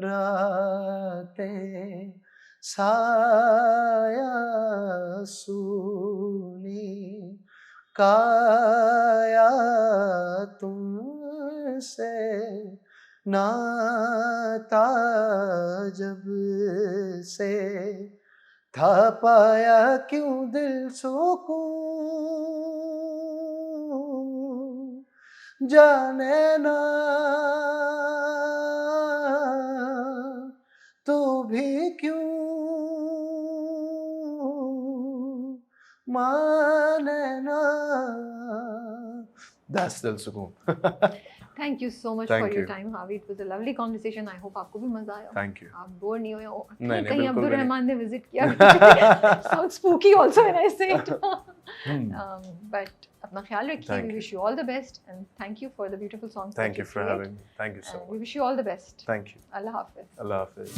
रातें साया सूनी, काया तुमसे नाता जब से था, पाया क्यों दिल सुकून जाने ना, तू भी क्यों माने ना. That's दिल सुकून. Thank you so much Thank for your you. Time Haavi, it was a lovely conversation. I hope आपको भी मजा आया. Thank you. आप बोर नहीं हुए हो नहीं, नहीं, कहीं बिल्कुल अब्दुल भी नहीं. रहमान ने विजिट किया. Sound spooky also when I say it. But अपना ख्याल रखिए. Thank वी you. Wish you all the best and thank you for the beautiful songs. Thank you for having me. Thank you so वी much. Wish you all the best. Thank you. अल्लाह हाफिज. Allah Hafiz.